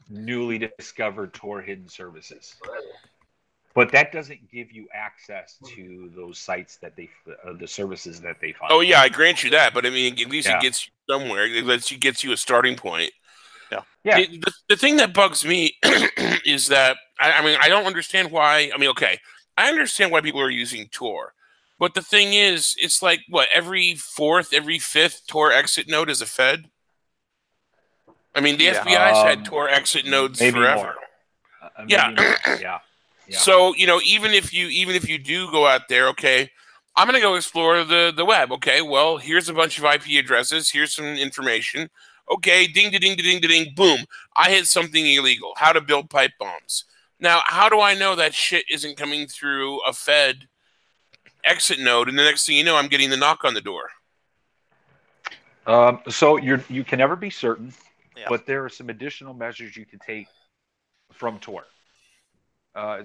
newly discovered Tor hidden services, but that doesn't give you access to those sites that the services that they find. Oh yeah, I grant you that, but I mean, at least it gets you somewhere. It gets you a starting point. Yeah. The thing that bugs me is that I mean, I don't understand why. I mean, okay, I understand why people are using Tor. But the thing is, it's like, what, every 4th, every 5th Tor exit node is a Fed? I mean, the FBI's had Tor exit nodes forever. Yeah. So, even if you do go out there, okay, I'm going to go explore the web. Okay, well, here's a bunch of IP addresses. Here's some information. Okay, ding, boom. I hit something illegal. How to build pipe bombs. Now, how do I know that shit isn't coming through a Fed exit node, and the next thing you know, I'm getting the knock on the door? So you can never be certain, but there are some additional measures you can take from Tor.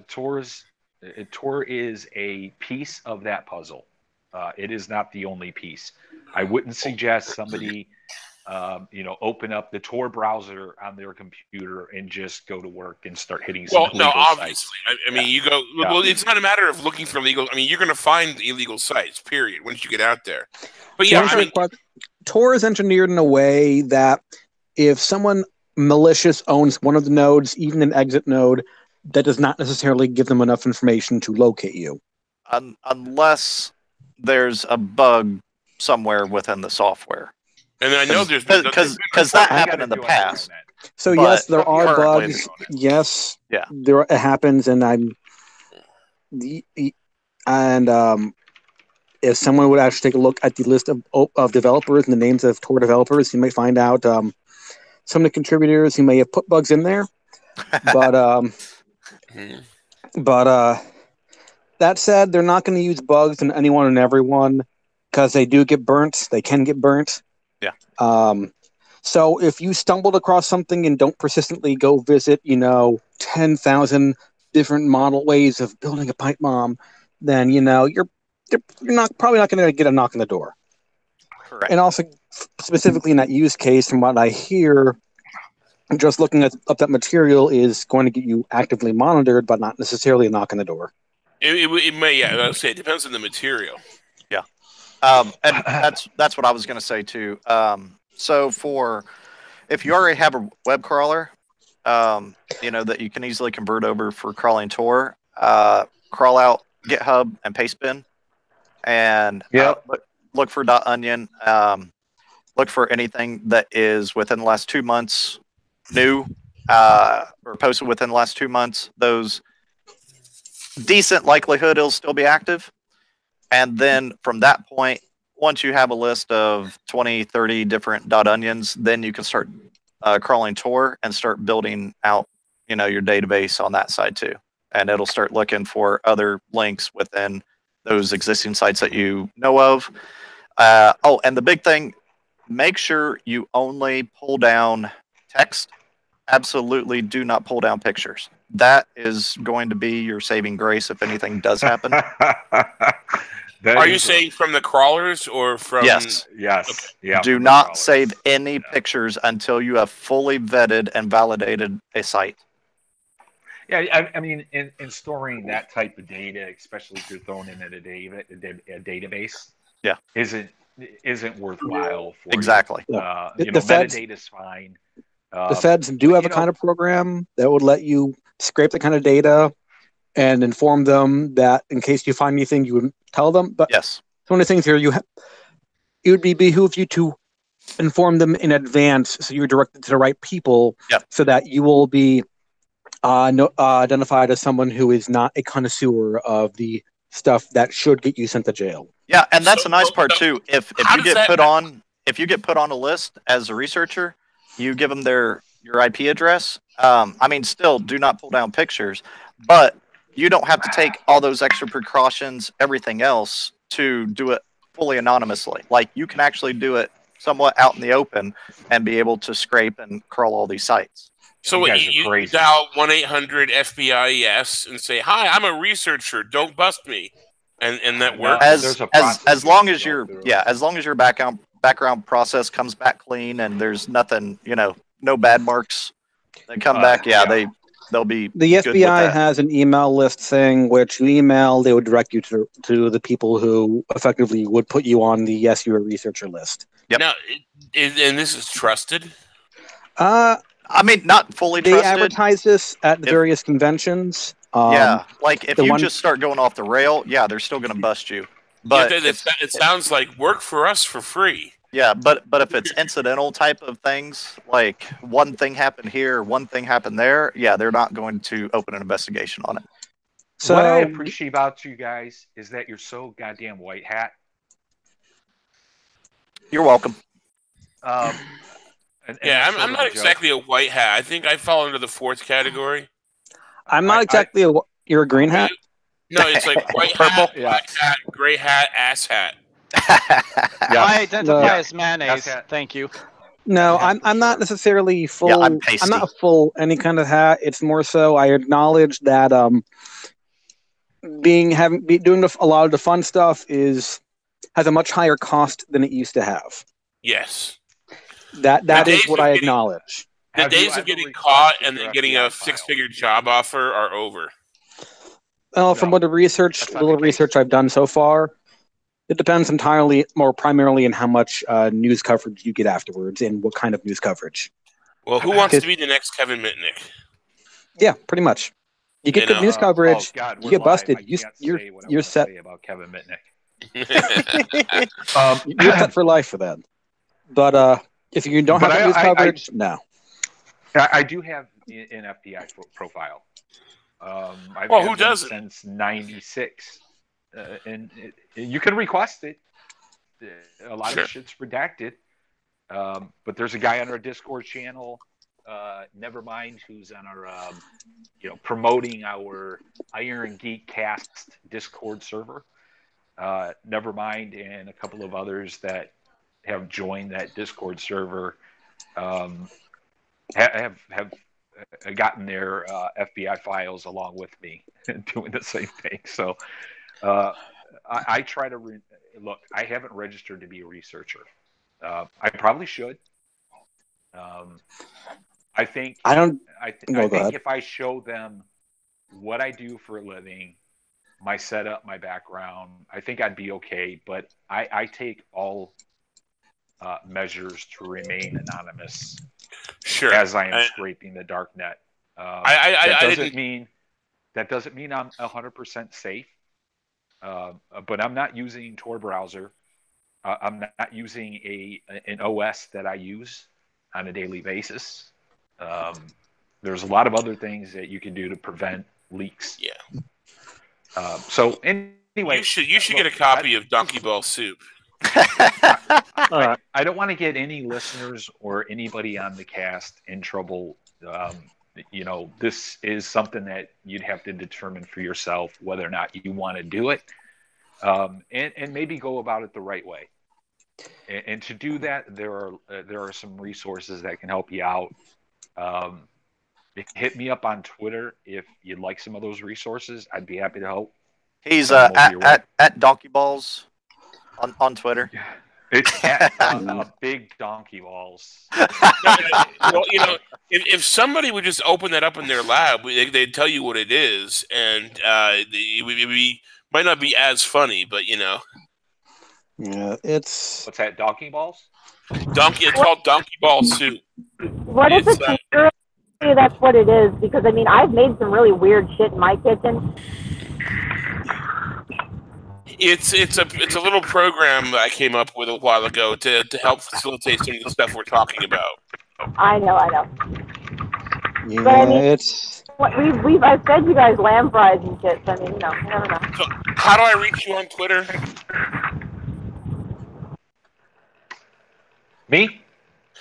Tor is a piece of that puzzle. It is not the only piece. I wouldn't suggest somebody open up the Tor browser on their computer and just go to work and start hitting some illegal obviously. sites. I mean, you go. Well, it's not a matter of looking for illegal. I mean, you're going to find illegal sites. Period. Once you get out there. But yeah, I mean, Tor is engineered in a way that if someone malicious owns one of the nodes, even an exit node, that does not necessarily give them enough information to locate you, unless there's a bug somewhere within the software. And I know there's because that happened in the past. So yes, there are bugs. Yes, it happens, and if someone would actually take a look at the list of developers and the names of Tor developers, you may find out some of the contributors who may have put bugs in there. But that said, they're not going to use bugs on anyone and everyone because they do get burnt. They can get burnt. So if you stumbled across something and don't persistently go visit, 10,000 different model ways of building a pipe bomb, then you're probably not going to get a knock on the door. Correct. And also specifically in that use case, from what I hear, just looking up that material is going to get you actively monitored, but not necessarily a knock on the door. It may, yeah. I'll say it depends on the material. Yeah, and that's what I was going to say too. So if you already have a web crawler, that you can easily convert over for crawling Tor, crawl out GitHub and Pastebin, and look for .onion. Look for anything that is within the last 2 months new, or posted within the last 2 months. Those decent likelihood it'll still be active. And then from that point, once you have a list of 20, 30 different .onions, then you can start crawling Tor and start building out, your database on that side too. And it'll start looking for other links within those existing sites that you know of. And the big thing, make sure you only pull down text. Absolutely do not pull down pictures. That is going to be your saving grace if anything does happen. Are you saying from the crawlers or from? Yes. Okay. Yeah. Do not save any pictures until you have fully vetted and validated a site. Yeah, I mean, in storing that type of data, especially if you're throwing in a database, isn't worthwhile for exactly. You. Metadata's fine. The feds do have a kind of program that would let you scrape the kind of data and inform them that in case you find anything, you would tell them. But yes, one of the things here, it would behoove you to inform them in advance so you're directed to the right people so that you will be identified as someone who is not a connoisseur of the stuff that should get you sent to jail. Yeah, and that's So, a nice part so too. If how you does get that- if you get put on a list as a researcher, you give them your IP address. I mean, still do not pull down pictures, but you don't have to take all those extra precautions, everything else, to do it fully anonymously. Like you can actually do it somewhat out in the open and be able to scrape and crawl all these sites. So what, you dial 1-800-FBI-YES and say, "Hi, I'm a researcher. Don't bust me," and that works. As long as your background process comes back clean and there's nothing, no bad marks that come back. They'll be. The good with FBI that. has an email list saying which you email, they would direct you to the people who effectively would put you on the yes, you're a researcher list. Yep. Now, and this is trusted. I mean, not fully they trusted. advertise this at the various conventions. Like if you just start going off the rail, they're still going to bust you. But it sounds like work for us for free. Yeah, but if it's incidental type of things, like one thing happened here, one thing happened there, they're not going to open an investigation on it. So what I appreciate about you guys is that you're so goddamn white hat. You're welcome. I'm not exactly a white hat. I think I fall into the fourth category. I'm not exactly you're a green hat? No, it's like white hat, black hat, gray hat, ass hat. I identify as mayonnaise. Thank you. No, I'm not necessarily full. Yeah, I'm pasty. I'm not a full any kind of hat. It's more so I acknowledge that doing a lot of the fun stuff has a much higher cost than it used to have. Yes. That is what I acknowledge. The days of getting caught and then getting a six-figure job offer are over. Well, from little research I've done so far, it depends primarily on how much news coverage you get afterwards and what kind of news coverage. Well, who wants to be the next Kevin Mitnick? Yeah, pretty much. You get good news coverage, you get busted, you're set. About Kevin Mitnick. You're set for life for that. But if you don't have that news coverage, no. I do have an FBI profile. Who doesn't? Since '96, and you can request it. A lot of shit's redacted, but there's a guy on our Discord channel. Nevermind, who's on our, promoting our Irongeek cast Discord server. Nevermind, and a couple of others that have joined that Discord server have gotten their FBI files along with me doing the same thing. So I try to look. I haven't registered to be a researcher. I probably should. I think if I show them what I do for a living, my setup, my background, I think I'd be okay. But I take all measures to remain anonymous. Sure. As I am scraping the dark net. That doesn't mean I'm 100% safe. But I'm not using Tor browser. I'm not using an OS that I use on a daily basis. There's a lot of other things that you can do to prevent leaks. Yeah. So anyway, you should get a copy of Donkey Ball Soup. I don't want to get any listeners or anybody on the cast in trouble. This is something that you'd have to determine for yourself whether or not you want to do it, and maybe go about it the right way. And to do that, there are some resources that can help you out. Hit me up on Twitter if you'd like some of those resources. I'd be happy to help. He's at Donkey Balls on Twitter. It's at big donkey balls. Well, if somebody would just open that up in their lab, they'd tell you what it is, and it might not be as funny, but Yeah, it's... What's that, donkey balls? It's called Donkey Ball Soup. What if it's that's what it is? Because, I've made some really weird shit in my kitchen. It's a little program that I came up with a while ago to help facilitate some of the stuff we're talking about. I know. Yeah, I've fed you guys lamb fries and shit. So I mean, you know, you never know. So, how do I reach you on Twitter? Me?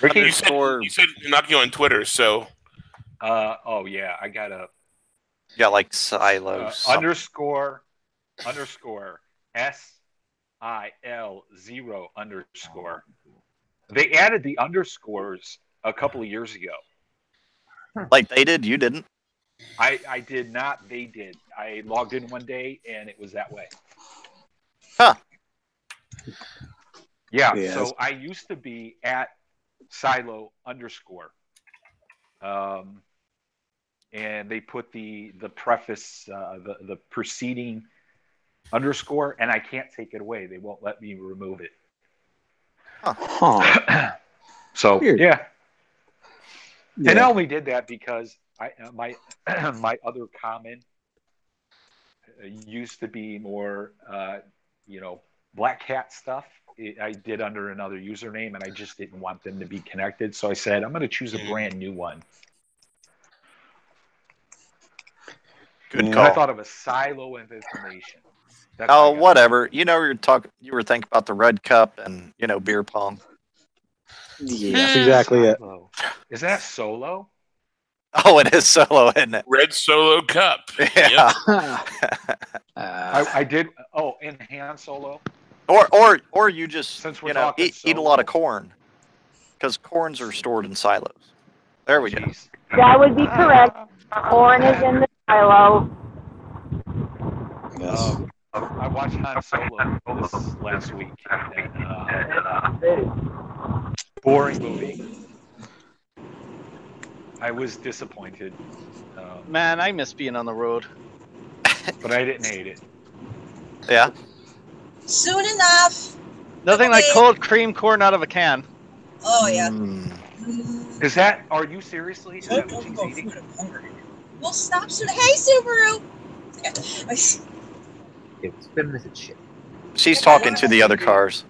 Ricky? You said knock you on Twitter, so. Oh yeah, I got a. Yeah, like silos. Underscore SIL0_. They added the underscores a couple of years ago. Like they did, you didn't? I did not. They did. I logged in one day and it was that way. Huh. Yeah. Yes. So I used to be at @silo_. And they put the preface, the preceding underscore, and I can't take it away. They won't let me remove it. Huh. So Weird. yeah. Yeah. And I only did that because my other comment used to be more Black Hat stuff. I did under another username, and I just didn't want them to be connected. So I said I'm going to choose a brand new one. Good And call. I thought of a silo of information. That's Oh, whatever. You were thinking about the Red Cup and beer pong. Yeah, that's exactly it. Is that solo? Oh, it is solo, isn't it? Red Solo Cup. Yeah. I did. Oh, and Han Solo. Or you just Since we're talking eat a lot of corn, because corns are stored in silos. There we go. That would be correct. Corn is in the silo. Yes. I watched Han Solo this last week. And, boring movie. I was disappointed. Man, I miss being on the road. But I didn't hate it. Yeah. Soon enough. Nothing like cold cream corn out of a can. Oh yeah. Is that? Are you seriously? Is that what she's eating? We'll stop soon. Hey, Subaru. It's feminist shit. She's talking to the other cars.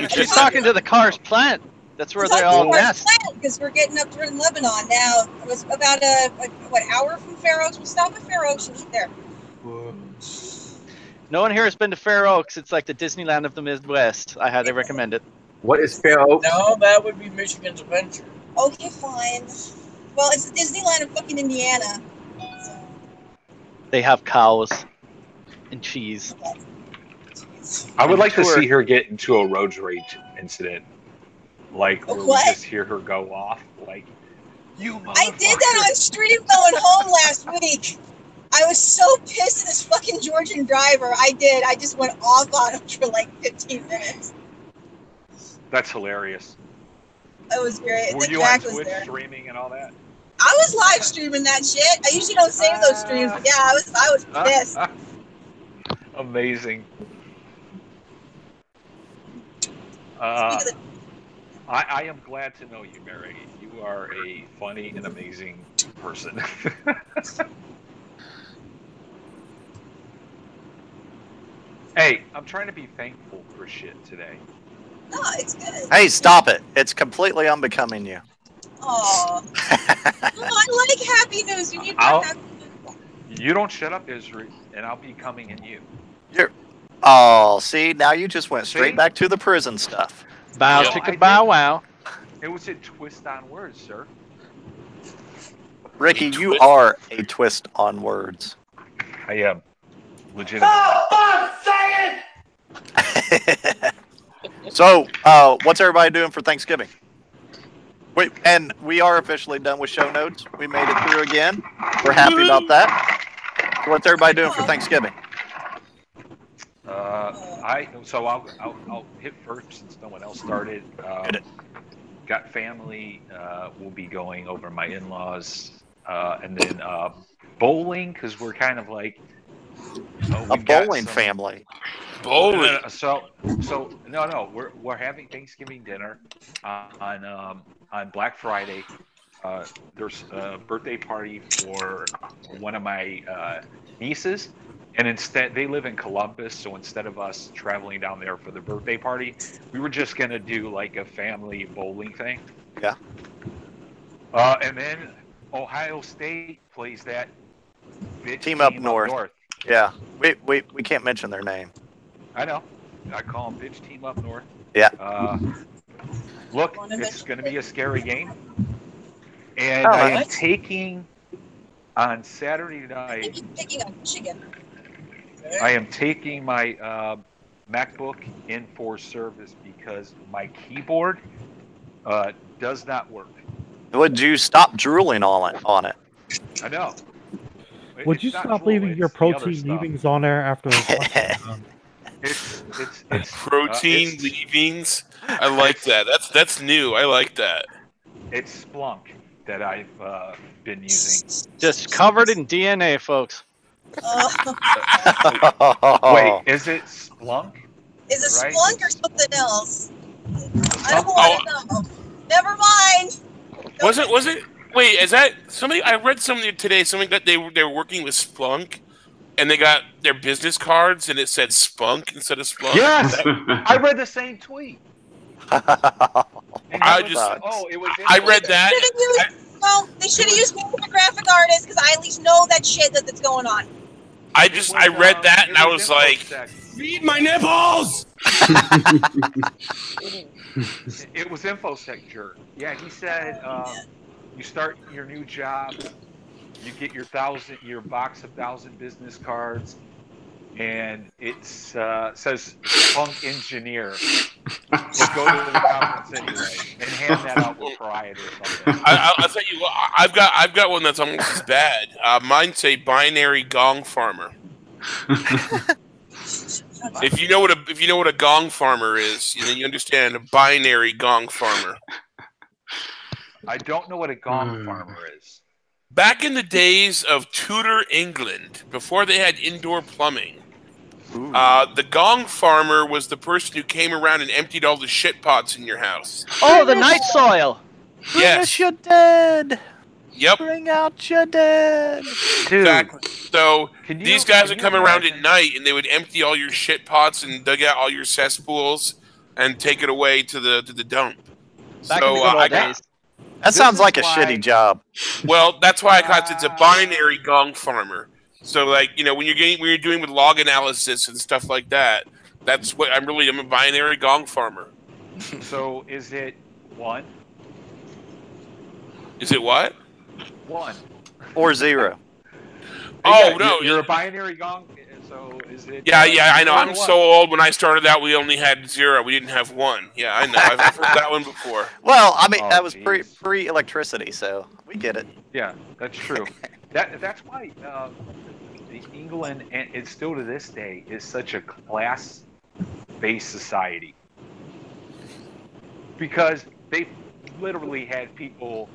She's talking to the car's plant. That's where they all nest. Because we're getting up to Lebanon now. It was about what hour from Fair Oaks. We'll stop at Fair Oaks and eat there. No one here has been to Fair Oaks. It's like the Disneyland of the Midwest. I highly recommend it. What is Fair Oaks? No, that would be Michigan's Adventure. Okay, fine. Well, it's the Disneyland of fucking Indiana. They have cows and cheese. I would like to see her get into a road rage incident. Like, where we just hear her go off. Like, you motherfucker. I did that on stream going home last week. I was so pissed at this fucking Georgian driver. I did. I just went off on him for like 15 minutes. That's hilarious. It was great. Were you on Twitch streaming and all that? I was live streaming that shit. I usually don't save those streams, but yeah, I was pissed. Amazing. I am glad to know you, Mary. You are a funny and amazing person. Hey, I'm trying to be thankful for shit today. No, it's good. Hey, stop it. It's completely unbecoming you. Aw. I like happy news. You need more happy news. You don't shut up, Israel, and I'll be coming in you. Oh, see, now you just went straight back to the prison stuff. Bow chicka bow wow. It was a twist on words, sir. Ricky, you are a twist on words. I am. Legitimately. So, what's everybody doing for Thanksgiving? Wait, and we are officially done with show notes. We made it through again. We're happy about that. So what's everybody doing for Thanksgiving? I'll hit first since no one else started. Got family. We'll be going over my in-laws, and then bowling because we're kind of like a bowling family. Bowling. So no, we're having Thanksgiving dinner on Black Friday. There's a birthday party for one of my nieces. And instead, they live in Columbus, so instead of us traveling down there for the birthday party, we were just going to do like a family bowling thing. Yeah. And then Ohio State plays that Team up north. Yeah, we can't mention their name. I know. I call them bitch team up north. Yeah. Look, it's going to be a scary game. And I am taking on Saturday night. Picking on Michigan. I am taking my MacBook in for service because my keyboard does not work. Would you stop drooling on it? I know. Would you stop leaving your protein leavings on there after? It's protein leavings. I like that. That's new. I like that. It's Splunk that I've been using. Just covered in DNA, folks. Wait, is it Splunk? Is it Splunk or something else? I don't want to know. Never mind. Was it? Wait, is that somebody? I read something today. Something that they were working with Splunk, and they got their business cards, and it said Spunk instead of Splunk. Yes, I read the same tweet. I read that. They should have used me as a graphic artist because I at least know that shit that's going on. I read that and I was like, feed my nipples. It was InfoSec jerk. Yeah, he said you start your new job, you get your box of 1,000 business cards, and it says Punk Engineer. So go to the conference anyway and hand that out with pride or something. I'll tell you what, I've got one that's almost as bad. Mine say binary gong farmer. If you know what a gong farmer is, then you understand a binary gong farmer. I don't know what a gong farmer is. Back in the days of Tudor England, before they had indoor plumbing, the gong farmer was the person who came around and emptied all the shit pots in your house. Oh, the night soil. Bring us your dead. Yep. Bring out your dead. Dude. Exactly. So these guys would come around at night and they would empty all your shit pots and dug out all your cesspools and take it away to the dump. Back in the good old days. That sounds like a shitty job. Well, that's why I call it's a binary gong farmer. So, like, you know, when you're doing with log analysis and stuff like that, that's what I'm a binary gong farmer. So, is it 1? Is it what? 1 or 0? Oh no, you're a binary gong. So is it? Yeah, I know. I'm so old. When I started out, we only had 0. We didn't have 1. Yeah, I know. I've heard that one before. Well, I mean, that was pre-electricity, so we get it. Yeah, that's true. That's why England, and it's still to this day, is such a class-based society. Because they literally had people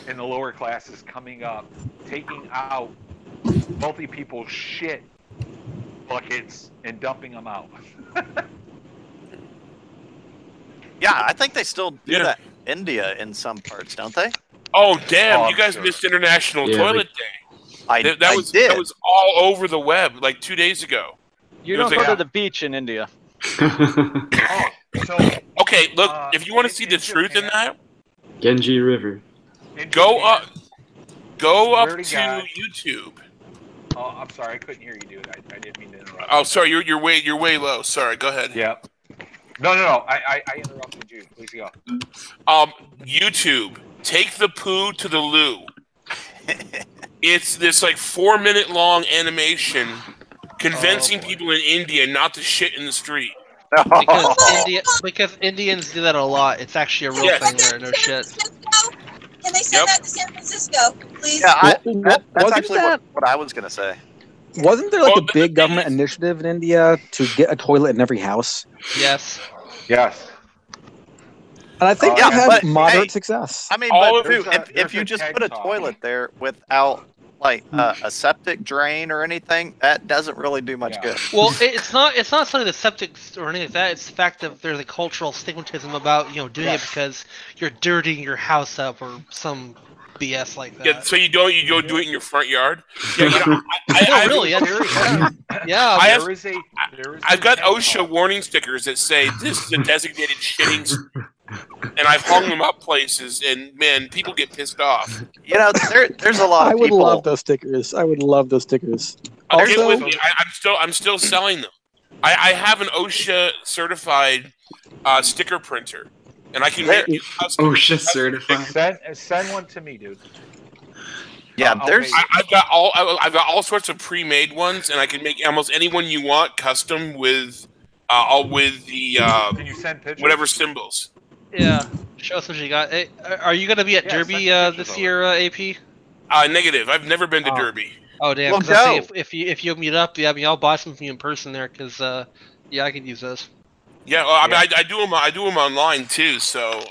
in the lower classes coming up, taking out wealthy people's shit buckets and dumping them out. Yeah, I think they still do that in India in some parts, don't they? Oh, damn. You guys missed International Toilet Day. That was all over the web like 2 days ago. You don't go to the beach in India. Okay, look, if you want to see the truth in that, Genji River. Go up to YouTube. Oh, I'm sorry, I couldn't hear you, dude. I didn't mean to interrupt. Oh, sorry, you're way low. Sorry, go ahead. Yep. No. I interrupted you. Please go. YouTube. Take the poo to the loo. It's this like 4-minute long animation convincing people in India not to shit in the street. Because Indians do that a lot. It's actually a real thing there. No shit. Can they send that to San Francisco, please? Yeah, that's actually what I was going to say. Wasn't there like a big government initiative in India to get a toilet in every house? Yes. Yes. And I think they had moderate success. I mean, but if you just put a toilet there without like a septic drain or anything, that doesn't really do much good. Well, it's not something the septic or anything like that. It's the fact that there's a cultural stigmatism about doing it because you're dirtying your house up or some BS like that. Yeah, so you don't do it in your front yard. Yeah, I've got OSHA warning stickers that say this is a designated shitting. and I've hung them up places, and man, people get pissed off. You know, there's a lot of I would people. love those stickers. I would love those stickers. Get Also, with me. I'm still selling them. I have an OSHA certified sticker printer, and I can make you custom. OSHA certified. Send one to me, dude. Yeah, I've got all sorts of pre-made ones, and I can make almost any one you want custom with the Can you send pictures? whatever symbols. Yeah, show us what you got. Hey, are you gonna be at Derby this year, AP? Negative. I've never been to Derby. Oh damn! Well, 'Cause I go. say if you meet up, yeah, I mean I'll buy something in person there because yeah, I could use those. Yeah, well, I mean I do them online too. So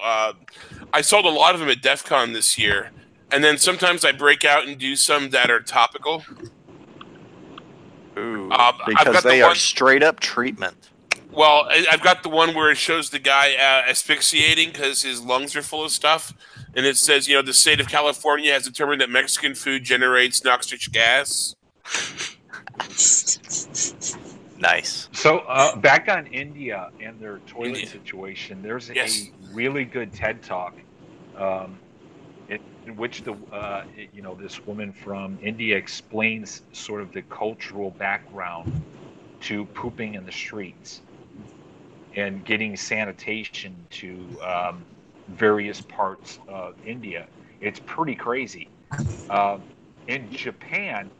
I sold a lot of them at DEF CON this year. And then sometimes I break out and do some that are topical. Ooh, because they are straight up treatment. Well, I've got the one where it shows the guy asphyxiating because his lungs are full of stuff. And it says, the state of California has determined that Mexican food generates noxious gas. Nice. So back on India and their toilet situation, there's a really good TED Talk. In which this woman from India explains sort of the cultural background to pooping in the streets and getting sanitation to various parts of India. It's pretty crazy. In Japan,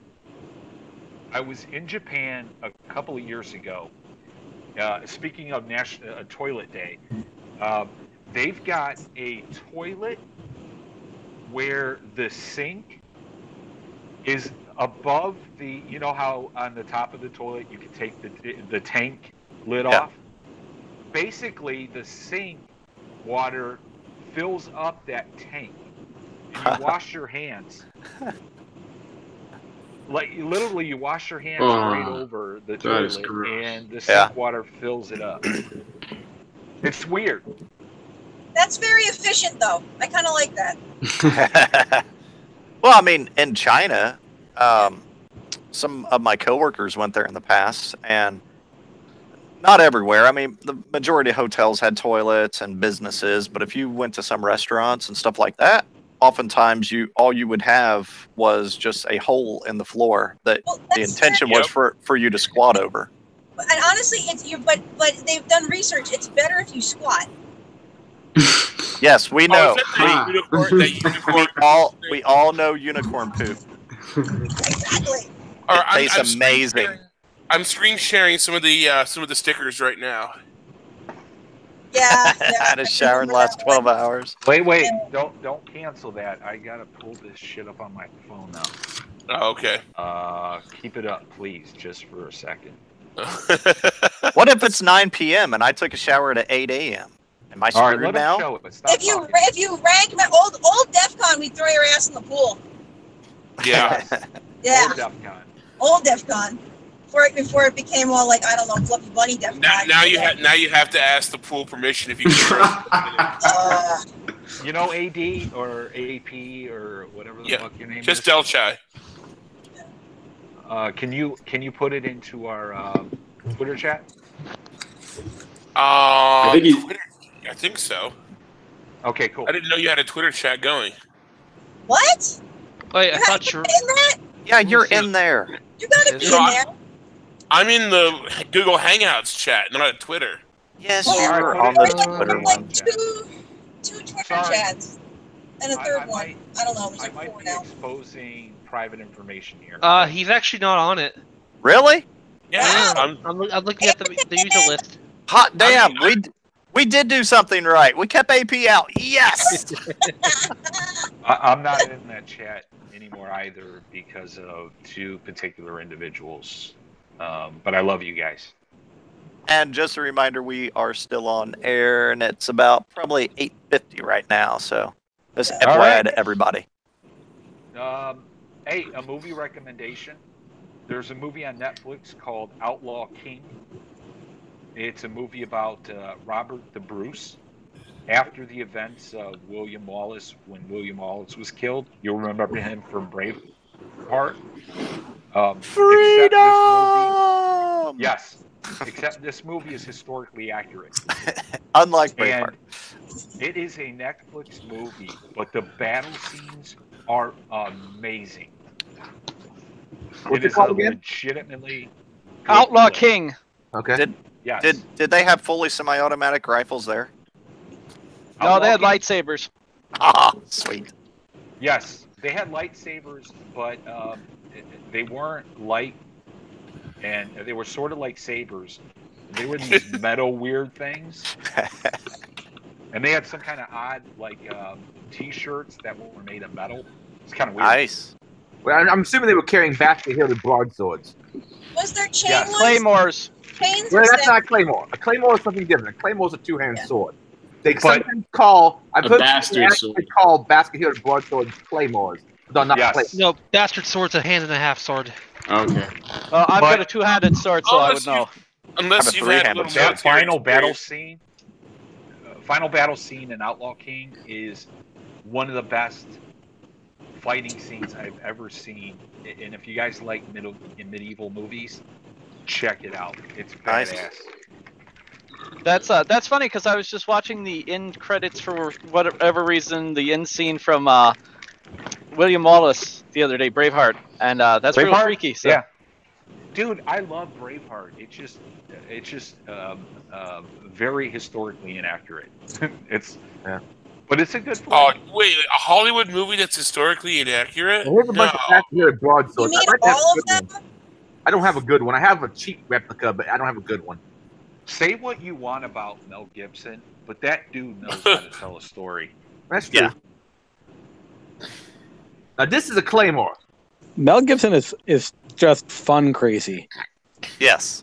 I was in Japan a couple of years ago. Speaking of National Toilet Day, they've got a toilet where the sink is above the, how on the top of the toilet you can take the tank lid off? Basically, the sink water fills up that tank, and you wash your hands. Like, literally, you wash your hands right over the toilet, and the sink water fills it up. It's weird. That's very efficient, though. I kind of like that. Well, I mean, in China, some of my coworkers went there in the past, and not everywhere. I mean, the majority of hotels had toilets and businesses, but if you went to some restaurants and stuff like that, oftentimes all you would have was just a hole in the floor that the intention was for you to squat over. And honestly, but they've done research. It's better if you squat. Yes, we know. We all know unicorn poop. Exactly. It tastes amazing. I'm screen sharing some of the stickers right now. Yeah. I had a shower in the last 12 hours. Wait! Don't cancel that. I gotta pull this shit up on my phone now. Oh, okay. Keep it up, please, just for a second. What if it's 9 p.m. and I took a shower at 8 a.m.? Am I screwed now? If you rank my old DEF CON, we'd throw your ass in the pool. Yeah. Yeah. Old DEF CON. Old DEF CON. Before it became all like, I don't know, Fluffy Bunny DEF CON. Now you have to ask the pool permission if you can. AD or AP or whatever the fuck your name is. Just Delchai. Can you put it into our Twitter chat? I think so. Okay, cool. I didn't know you had a Twitter chat going. What? Wait, I thought you were in that? Yeah, you're in there. You gotta be in there. I'm in the Google Hangouts chat, not at Twitter. Yes, you're on the Twitter one. Two Twitter chats. And a third one. I don't know. There's I like might 4 be now. exposing private information here. He's actually not on it. Really? Yeah. I'm looking at the user list. Hot damn! We did do something right. We kept AP out. Yes. I'm not in that chat anymore either because of 2 particular individuals. But I love you guys. And just a reminder, we are still on air, and it's about probably 8:50 right now. So, just FYI to everybody. Hey, a movie recommendation. There's a movie on Netflix called Outlaw King. It's a movie about Robert the Bruce. After the events of William Wallace, when William Wallace was killed, you'll remember him from Braveheart. Freedom! Yes. Except this movie is historically accurate. Unlike Braveheart. It is a Netflix movie, but the battle scenes are amazing. What's it it is called a again? legitimately good Outlaw flick. King. Okay. Yes. Did they have fully semi-automatic rifles there? No, they had Outlaw King? lightsabers. Ah, sweet. Yes, they had lightsabers, but they weren't light, and they were sort of like sabers. They were these metal weird things, and they had some kind of odd T-shirts that were made of metal. It's kind of weird. Nice. Well, I'm assuming they were carrying basket-hilted broadswords. Was there chain Yes. ones? Claymores. Chains Well, or that's staff? not a claymore. A claymore is something different. A claymore is a two-handed sword. They But- sometimes call. I've A heard bastard people sword. actually call basket-hilted broadswords claymores. No, not Yes. claymores. No, bastard sword's a hand and a half sword. Okay. I've But- got a two-handed sword, so I would know. Unless Have a you've had a three-handed little sword. That final battle experience. scene, final battle scene in Outlaw King is one of the best fighting scenes I've ever seen. And if you guys like medieval movies, check it out. It's Nice. badass. That's funny because I was just watching the end credits for whatever reason, the end scene from William Wallace the other day, Braveheart, and that's real Braveheart? freaky. So. Yeah. Dude, I love Braveheart. It's just very historically inaccurate. But it's a good Oh, flick. wait, a Hollywood movie that's historically inaccurate? Here's a bunch of basket-hilted broadswords. You mean I might have all a of good one. I don't have a good one. I have a cheap replica, but I don't have a good one. Say what you want about Mel Gibson, but that dude knows how to tell a story. That's true. Yeah. Now this is a claymore. Mel Gibson is just fun crazy. Yes.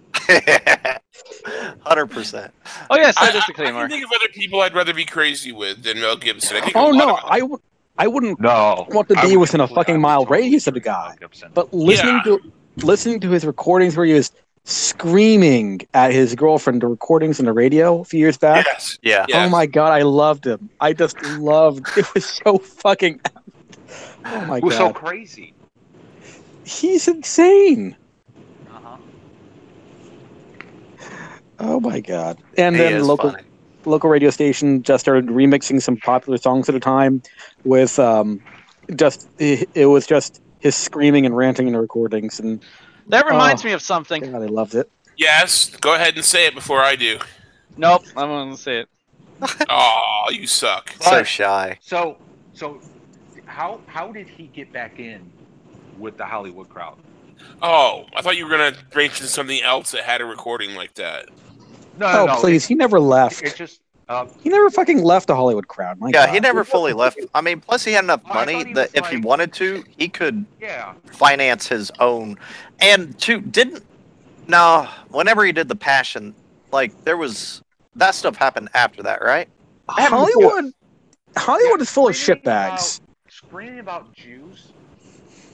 100%. Oh yes, that is the I Claymore. can think of other people I'd rather be crazy with than Mel Gibson. I think Oh a lot no, of I wouldn't No. want to I be would within a complete- fucking I would mile totally radius of the agree with guy. Mel Gibson. But listening to his recordings where he was screaming at his girlfriend, the recordings on the radio a few years back. Yes. Yeah. Yes. Oh my god, I loved him. I just loved it. Was so fucking. Oh my It was so god, crazy. he's insane. Uh-huh. Oh my god! And He then is local funny. local radio station just started remixing some popular songs at a time with it was just his screaming and ranting in the recordings, and That reminds me of something. God, I loved it. Yes. Go ahead and say it before I do. Nope, I'm gonna say it. Oh, you suck. So But- shy. So how did he get back in with the Hollywood crowd? Oh, I thought you were gonna mention something else that had a recording like that. No, Oh please, he never left. It just He never fucking left the Hollywood crowd. My Yeah, God. he never fully left. I mean, plus he had enough I money thought he that was if he like- wanted to, he could yeah. finance his own. And whenever he did the Passion, like that stuff happened after that, right? Hollywood is full of Screaming shitbags. Screaming about Jews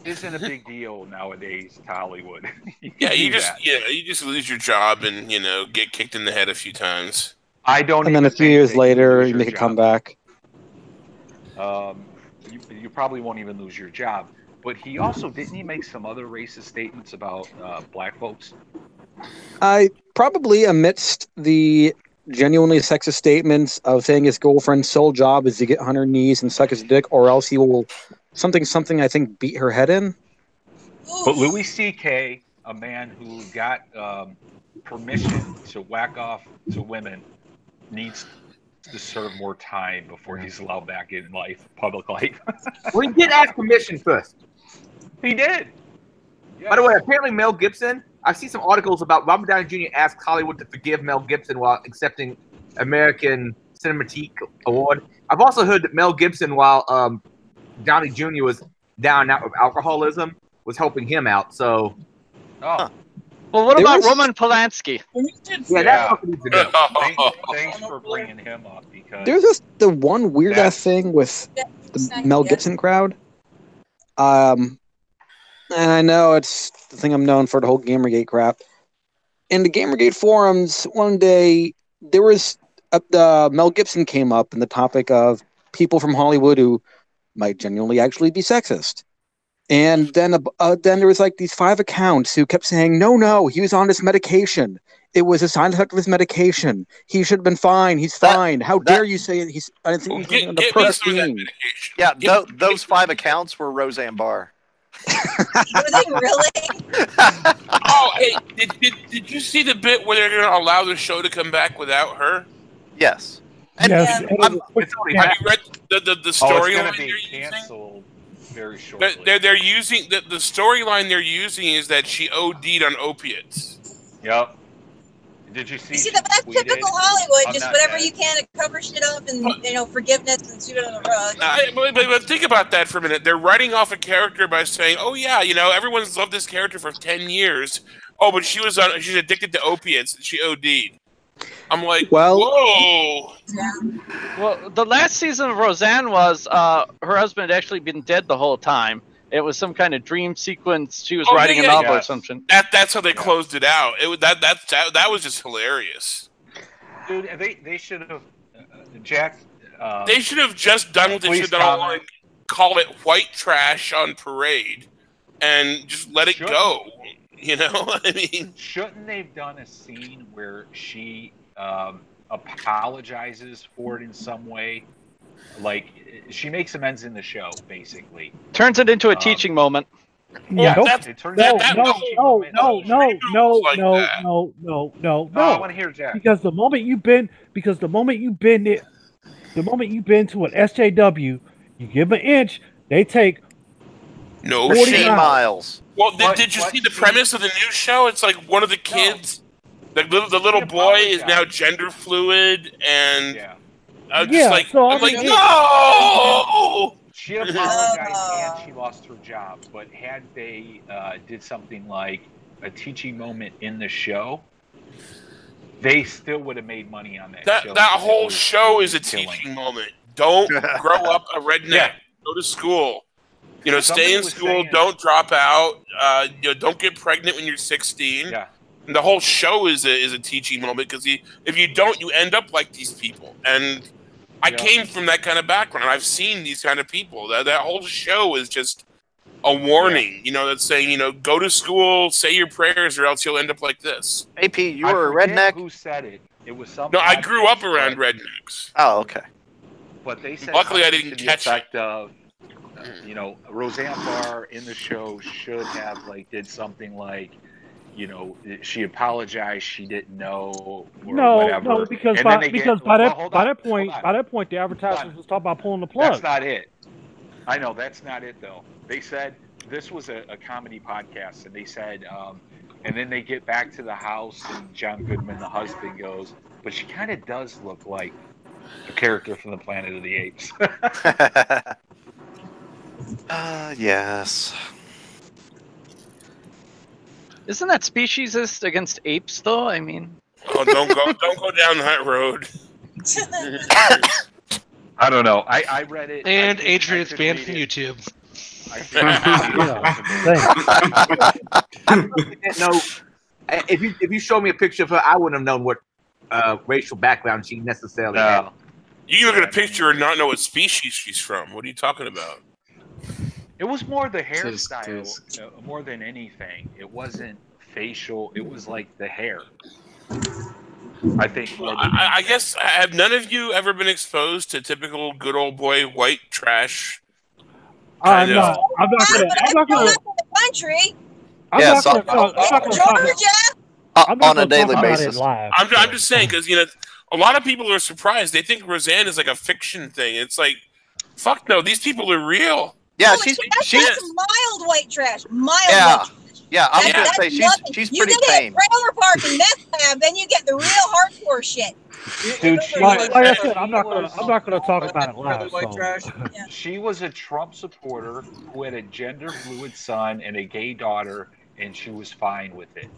isn't a big deal nowadays to Hollywood. Yeah, you do just that. you just lose your job and get kicked in the head a few times. I don't. And then a even few think years that you later, lose you your make a job. comeback. You probably won't even lose your job. But he also didn't he make some other racist statements about black folks? I probably amidst the genuinely sexist statements of saying his girlfriend's sole job is to get on her knees and suck his dick, or else he will something I think beat her head in. But Louis C.K., a man who got permission to whack off to women, needs to serve more time before he's allowed back in public life. Well, he did ask permission first. He did. By the way, apparently Mel Gibson, I've seen some articles about Robert Downey Jr. asked Hollywood to forgive Mel Gibson while accepting American Cinematique Award. I've also heard that Mel Gibson, while Downey Jr. was down and out with alcoholism, was helping him out. So, Oh. Well, what about Roman Polanski? yeah, that's what we need to know. Thanks for bringing him up because There's just the one weird ass thing with the Mel Gibson crowd. And I know it's the thing I'm known for, the whole Gamergate crap. In the Gamergate forums, one day there was Mel Gibson came up in the topic of people from Hollywood who might genuinely actually be sexist. And then there was like these 5 accounts who kept saying, no, he was on this medication. It was a side effect of his medication. He should have been fine. He's fine. How dare you say he's? I didn't think he was on the Percocet. Yeah, those 5 accounts were Roseanne Barr. Were they really? Oh, hey, did you see the bit where they're going to allow the show to come back without her? Yes. Yes. Have you read the storyline they're canceled very shortly? They're using the storyline they're using is that she OD'd on opiates. Yep. Did you see? You see, that's typical Hollywood. I'm Just not whatever bad. you can to cover shit up and forgiveness and sweep it on the rug. But think about that for a minute. They're writing off a character by saying, "Oh yeah, everyone's loved this character for 10 years. Oh, but she's addicted to opiates and she OD'd." I'm like, whoa. Well, the last season of Roseanne was her husband had actually been dead the whole time. It was some kind of dream sequence. She was writing a novel or something. That's how they closed it out. That was just hilarious. Dude, they should have Jack. They should have just done what they should have done all along. Call it white trash on Parade, and just let it go. I mean, shouldn't they've done a scene where she apologizes for it in some way? Like, she makes amends in the show, basically. Turns it into a teaching moment. Yeah, No. it turns into a teaching moment. No. I want to hear Jack. Because the moment you've been to an SJW, you give them an inch, they take 40 miles. Well, did you see the premise of the new show? It's like one of the kids, the little boy is now gender fluid, and I'm like, no! She apologized and she lost her job, but had they did something like a teaching moment in the show, they still would have made money on that show. That whole show is a teaching moment. Don't grow up a redneck. Go to school. Stay in school. Don't drop out. Don't get pregnant when you're 16. Yeah. And the whole show is a teaching moment because if you don't, you end up like these people. And I came from that kind of background. I've seen these kind of people. That whole show is just a warning. That's saying go to school, say your prayers, or else you'll end up like this. AP, you were a redneck. Who said it? It was some. No, I grew up around rednecks. Oh, okay. But they said luckily I didn't catch it. Roseanne Barr in the show should have did something like, she apologized, she didn't know, or whatever. No, because by that point the advertisers was talking about pulling the plug. That's not it. I know that's not it though. They said this was a comedy podcast, and they said, and then they get back to the house, and John Goodman, the husband, goes, but she kind of does look like a character from the Planet of the Apes. Yes. Isn't that speciesist against apes, though? I mean, don't go down that road. I don't know. I read it, and Adrian's banned from YouTube. No, if you showed me a picture of her, I wouldn't have known what racial background she necessarily had. You can look at a picture and not know what species she's from. What are you talking about? It was more the hairstyle, more than anything. It wasn't facial. It was like the hair. I think. I guess, have none of you ever been exposed to typical good old boy white trash? I'm not gonna. Country. I'm not gonna on a daily basis. I'm just saying because a lot of people are surprised. They think Roseanne is like a fiction thing. It's like, fuck no, these people are real. Yeah, that's mild white trash. Mild white trash. Yeah, I was gonna say she's pretty tame. You get trailer park and meth lab, then you get the real hardcore shit. Dude, like I said, I'm not gonna talk about it loud. She was a Trump supporter who had a gender fluid son and a gay daughter, and she was fine with it.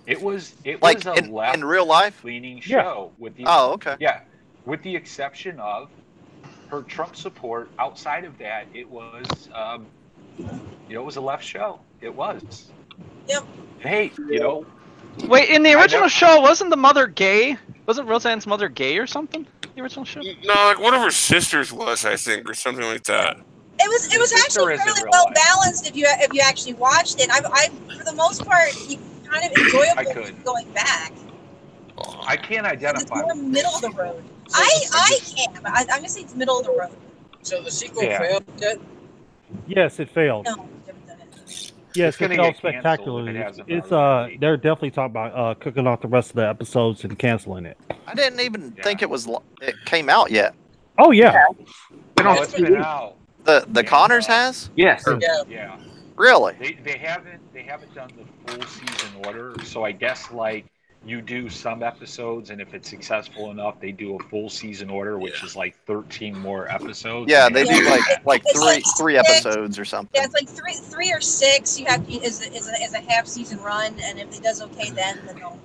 It was like a left in real life leaning show with the with the exception of her Trump support. Outside of that, it was it was a left show. It was. Yep. Hey, Wait, in the original show, wasn't the mother gay? Wasn't Roseanne's mother gay or something? The original show? No, like one of her sisters was, I think, or something like that. It was actually fairly well balanced if you actually watched it. I for the most part, you kind of enjoyable going back. I can't identify. It's more middle of the road. I can. I'm gonna say it's middle of the road. So the sequel failed. Yes, it failed. No, haven't done it. Yes, It's gonna it failed get canceled if spectacularly. it hasn't It's already. they're definitely talking about cooking off the rest of the episodes and canceling it. I didn't even think it came out yet. Oh yeah. No, it's been out. The Connors has? Yes. Yeah. Really? They haven't done the full season order, so I guess like you do some episodes, and if it's successful enough, they do a full season order, which is like 13 more episodes. Yeah, they do like It's three episodes or something. Yeah, it's like three or six. You have to is a half season run, and if it does okay, then they'll.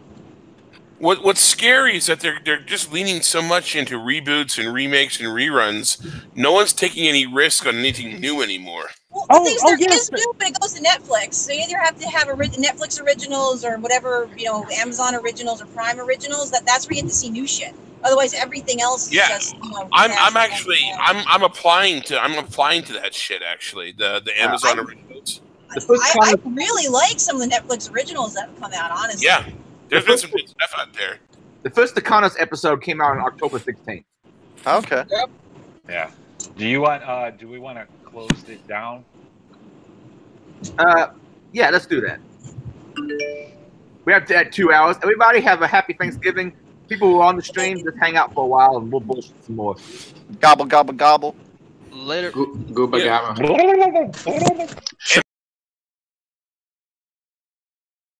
What's scary is that they're just leaning so much into reboots and remakes and reruns. No one's taking any risk on anything new anymore. Well, the thing is, there is new, but it goes to Netflix. So you either have to have Netflix originals or whatever, Amazon originals or Prime originals. That's where you get to see new shit. Otherwise, everything else is just. I'm applying to that shit actually. The Amazon originals. I really like some of the Netflix originals that have come out. Honestly. Yeah. There's been some good stuff out there. The first Economist episode came out on October 16th. Okay. Yep. Yeah. Do we want to close it down? Yeah, let's do that. We have to add 2 hours. Everybody have a happy Thanksgiving. People who are on the stream, just hang out for a while and we'll bullshit some more. Gobble, gobble, gobble. Later. Gooba gabba.